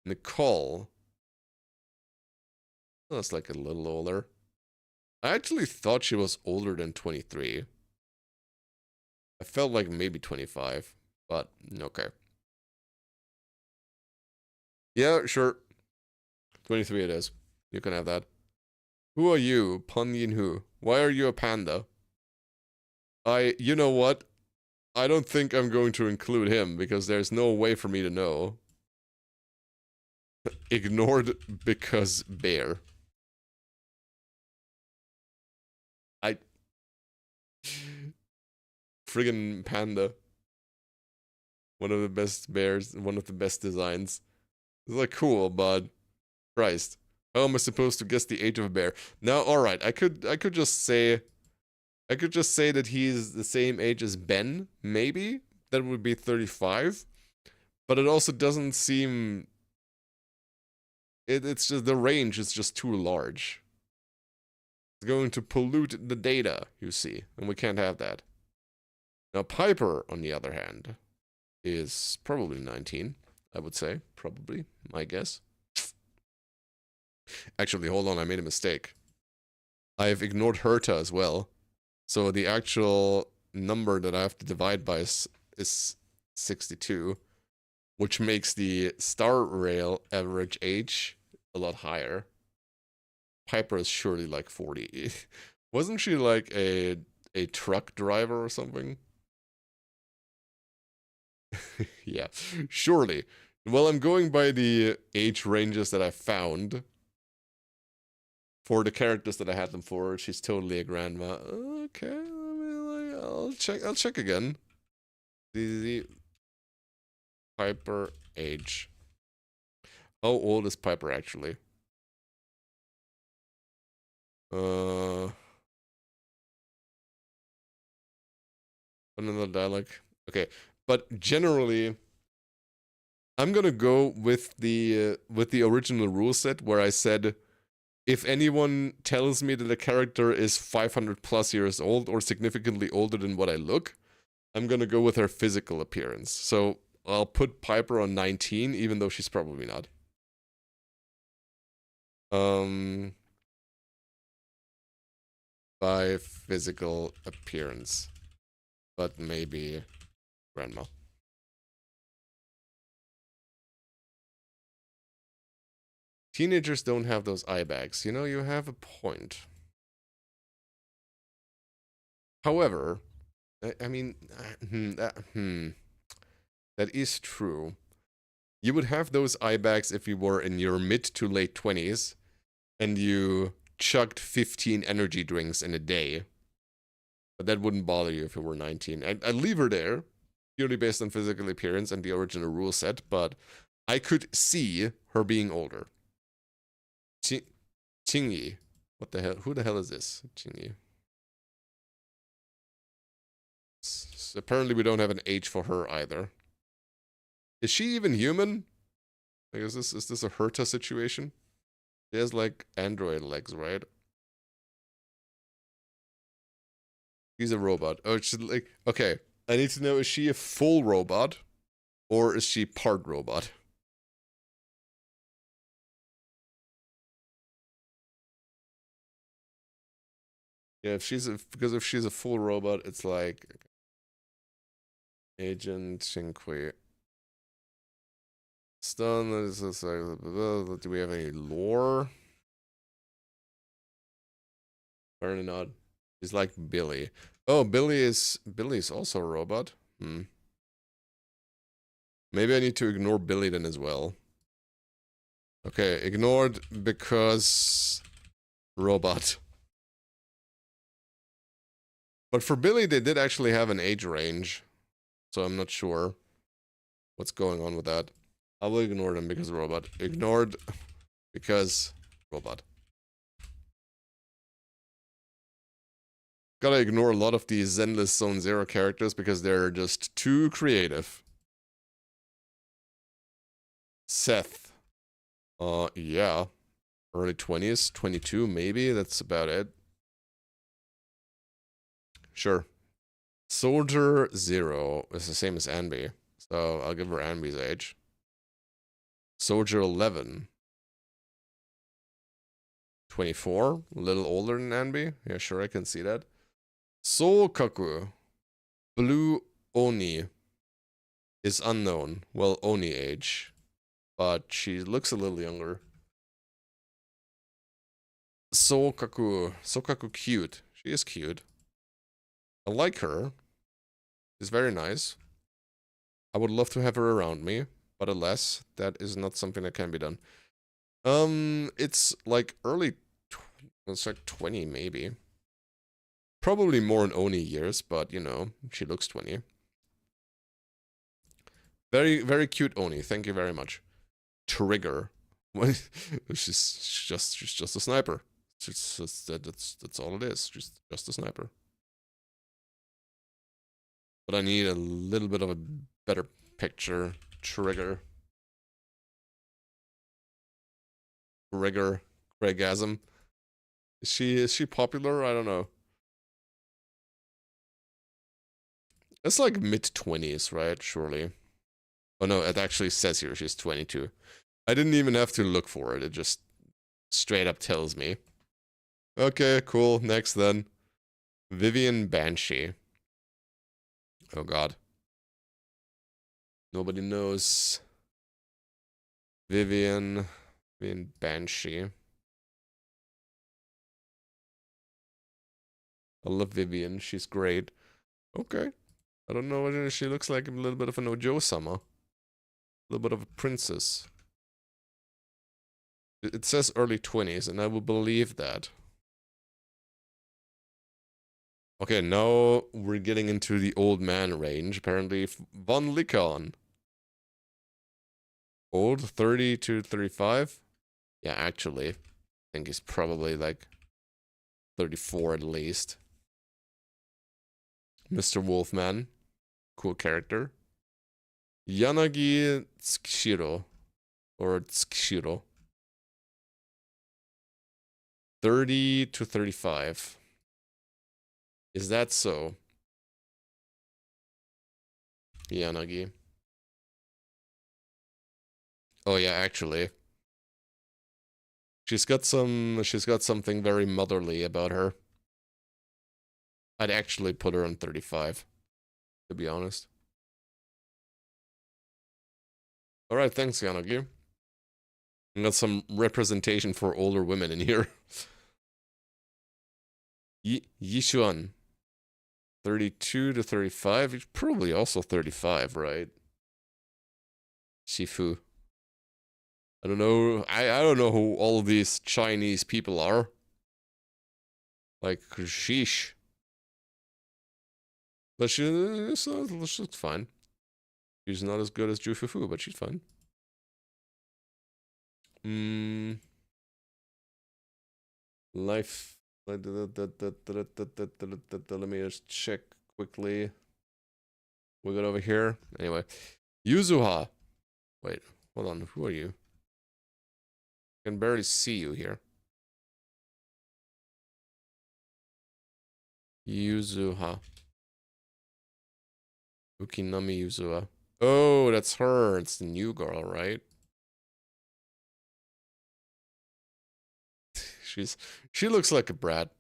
Nicole. Oh, that's like a little older. I actually thought she was older than 23. I felt like maybe 25, But, okay. Yeah, sure. 23 it is. You can have that. Who are you, Punyin Hu? Why are you a panda? You know what? I don't think I'm going to include him because there's no way for me to know. Ignored because bear. I... Friggin' panda. One of the best bears, one of the best designs. It's like cool, but Christ. How am I supposed to guess the age of a bear? Now, alright, I could just say that he's the same age as Ben, maybe? That would be 35. But it also doesn't seem... It's just, the range is just too large. It's going to pollute the data, you see, and we can't have that. Now, Piper, on the other hand, is probably 19, I would say. Probably, my guess. Actually, hold on, I made a mistake. I've ignored Herta as well. So the actual number that I have to divide by is 62, which makes the Star Rail average age a lot higher. Piper is surely like 40. Wasn't she like a truck driver or something? Yeah, surely. Well, I'm going by the age ranges that I found. For the characters that I had them for, she's totally a grandma. Okay, I mean, like, I'll check again. The Piper age. How old is Piper actually? Another dialogue. Okay, but generally, I'm gonna go with the original rule set where I said, if anyone tells me that a character is 500 plus years old or significantly older than what I look, I'm gonna go with her physical appearance. So I'll put Piper on 19, even though she's probably not. By physical appearance. But maybe grandma. Teenagers don't have those eye bags. You know, you have a point. However, I mean, that is true. You would have those eye bags if you were in your mid to late 20s and you chugged 15 energy drinks in a day. But that wouldn't bother you if you were 19. I'd leave her there, purely based on physical appearance and the original rule set, but I could see her being older. Qingyi. What the hell? Who the hell is this? Qingyi. Apparently we don't have an age for her either. Is she even human? Like, is this a Herta situation? She has like android legs, right? She's a robot. Oh, she's like, okay. I need to know, is she a full robot or is she part robot? Yeah, because if she's a full robot, it's like Agent Cinque. Stun. Do we have any lore? Apparently not. He's like Billy. Oh, Billy's also a robot. Maybe I need to ignore Billy then as well. Okay, ignored because robot. But for Billy, they did actually have an age range, so I'm not sure what's going on with that. I will ignore them because robot. Ignored because robot. Gotta ignore a lot of these Zenless Zone Zero characters because they're just too creative. Seth. Yeah. Early 20s, 22 maybe, that's about it. Sure. Soldier 0 is the same as Anby, so I'll give her Anby's age. Soldier 11. 24, a little older than Anby. Yeah, sure, I can see that. Soul Kaku. Blue Oni. is unknown. Well, Oni age. But she looks a little younger. Sokaku. Sokaku cute. She is cute. I like her. She's very nice. I would love to have her around me. But alas, that is not something that can be done. It's like early... It's like 20 maybe. Probably more in Oni years, but you know, she looks 20. Very, very cute Oni. Thank you very much. Trigger. She's just a sniper. That's all it is. Just a sniper. But I need a little bit of a better picture. Trigger. Craigasm. Is she popular? I don't know. It's like mid-20s, right? Surely. Oh no, it actually says here she's 22. I didn't even have to look for it. It just straight up tells me. Okay, cool. Next then. Vivian Banshee. Oh god. Nobody knows. Vivian Banshee. I love Vivian. She's great. Okay. I don't know whether she looks like a little bit of an Ojo-sama. A little bit of a princess. It says early 20s, and I will believe that. Okay, now we're getting into the old man range. Apparently, Von Likon. Old, 30 to 35? Yeah, actually, I think he's probably like 34 at least. Mr. Wolfman. Cool character. Yanagi Tsukishiro. Or Tsukishiro. 30 to 35. Is that so? Yanagi. Oh yeah, actually. She's got something very motherly about her. I'd actually put her on 35, to be honest. Alright, thanks, Yanagi. We got some representation for older women in here. Yishuan. 32 to 35. He's probably also 35, right? Shifu. I don't know. I don't know who all of these Chinese people are. Like, sheesh. But she looks fine. She's not as good as Jufufu, but she's fine. Life. Let me just check quickly. We got over here. Anyway. Yuzuha. Wait, hold on. Who are you? I can barely see you here. Yuzuha. Ukinami Yuzuha. Oh, that's her. It's the new girl, right? She looks like a brat.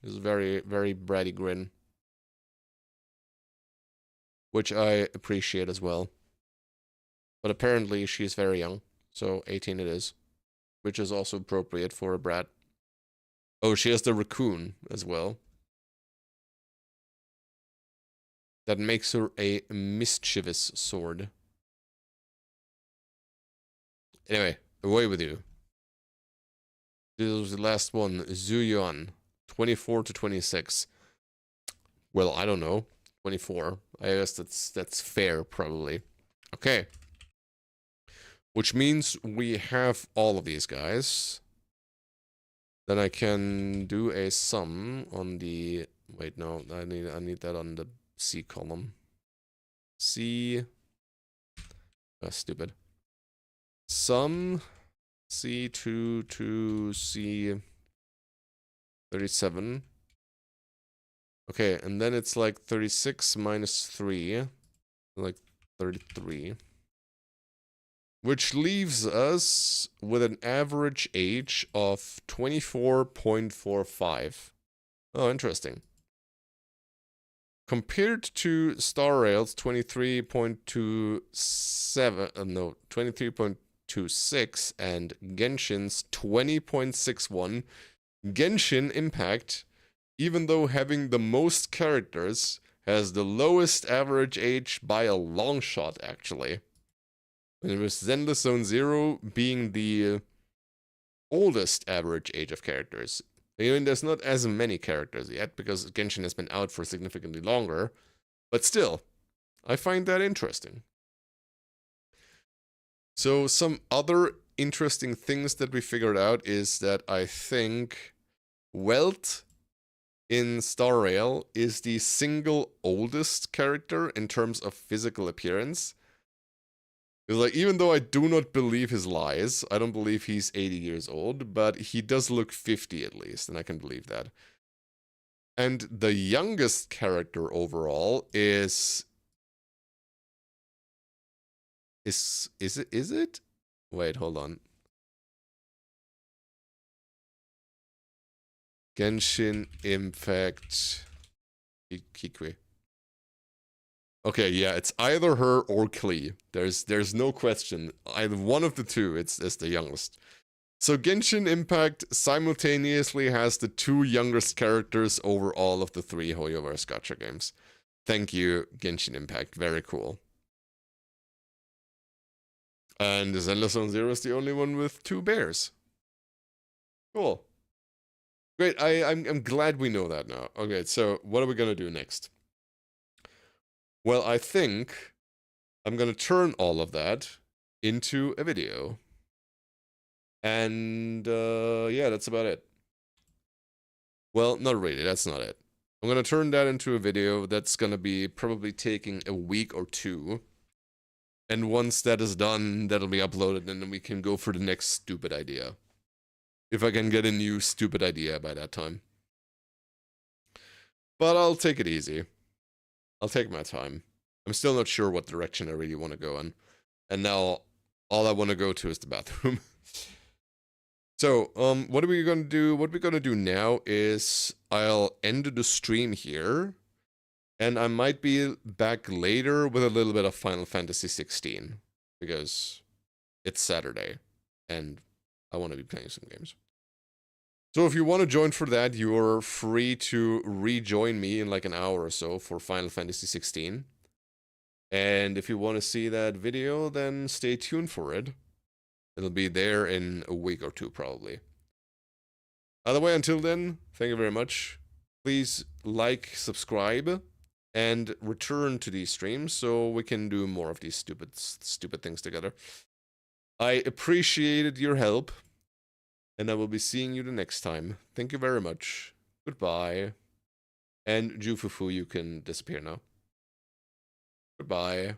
It's very, very bratty grin. Which I appreciate as well. But apparently she's very young. So 18 it is. Which is also appropriate for a brat. Oh, she has the raccoon as well. That makes her a mischievous sword. Anyway, away with you. This was the last one. Zuyuan. 24 to 26. Well, I don't know. 24. I guess that's fair, probably. Okay. Which means we have all of these guys. Then I can do a sum on the... Wait, no. I need that on the C column. C... That's stupid. Sum... C2 to C37. Okay, and then it's like 36 minus 3. Like 33. Which leaves us with an average age of 24.45. Oh, interesting. compared to Star Rail's 23.27, no, 23.26 and Genshin's 20.61, Genshin Impact, even though having the most characters, has the lowest average age by a long shot, actually. And it was Zenless Zone Zero being the oldest average age of characters. I mean, there's not as many characters yet, because Genshin has been out for significantly longer, but still, I find that interesting. So some other interesting things that we figured out is that I think Welt in Star Rail is the single oldest character in terms of physical appearance. It's like, even though I do not believe his lies, I don't believe he's 80 years old, but he does look 50 at least, and I can believe that. And the youngest character overall is it? Wait, hold on. Genshin Impact Kikui. Okay, yeah, it's either her or Klee. There's no question. Either one of the two, it's the youngest. So Genshin Impact simultaneously has the two youngest characters over all of the three Hoyoverse Gaccha games. Thank you, Genshin Impact. Very cool. And Zenless Zone Zero is the only one with two bears. Cool. Great, I'm glad we know that now. Okay, so what are we gonna do next? Well, I think I'm gonna turn all of that into a video. And yeah, that's about it. Well, not really, that's not it. I'm gonna turn that into a video that's gonna be probably taking a week or two. And once that is done, that'll be uploaded, and then we can go for the next stupid idea. If I can get a new stupid idea by that time. But I'll take it easy. I'll take my time. I'm still not sure what direction I really want to go in. And now, all I want to go to is the bathroom. So, what are we gonna do? What we're gonna do now is I'll end the stream here. And I might be back later with a little bit of Final Fantasy 16. Because it's Saturday. And I want to be playing some games. So if you want to join for that, you're free to rejoin me in like an hour or so for Final Fantasy 16. And if you want to see that video, then stay tuned for it. It'll be there in a week or two, probably. Either way, until then, thank you very much. Please like, subscribe, and return to these streams so we can do more of these stupid things together. I appreciated your help. And I will be seeing you the next time. Thank you very much. Goodbye. And Jufufu, you can disappear now. Goodbye.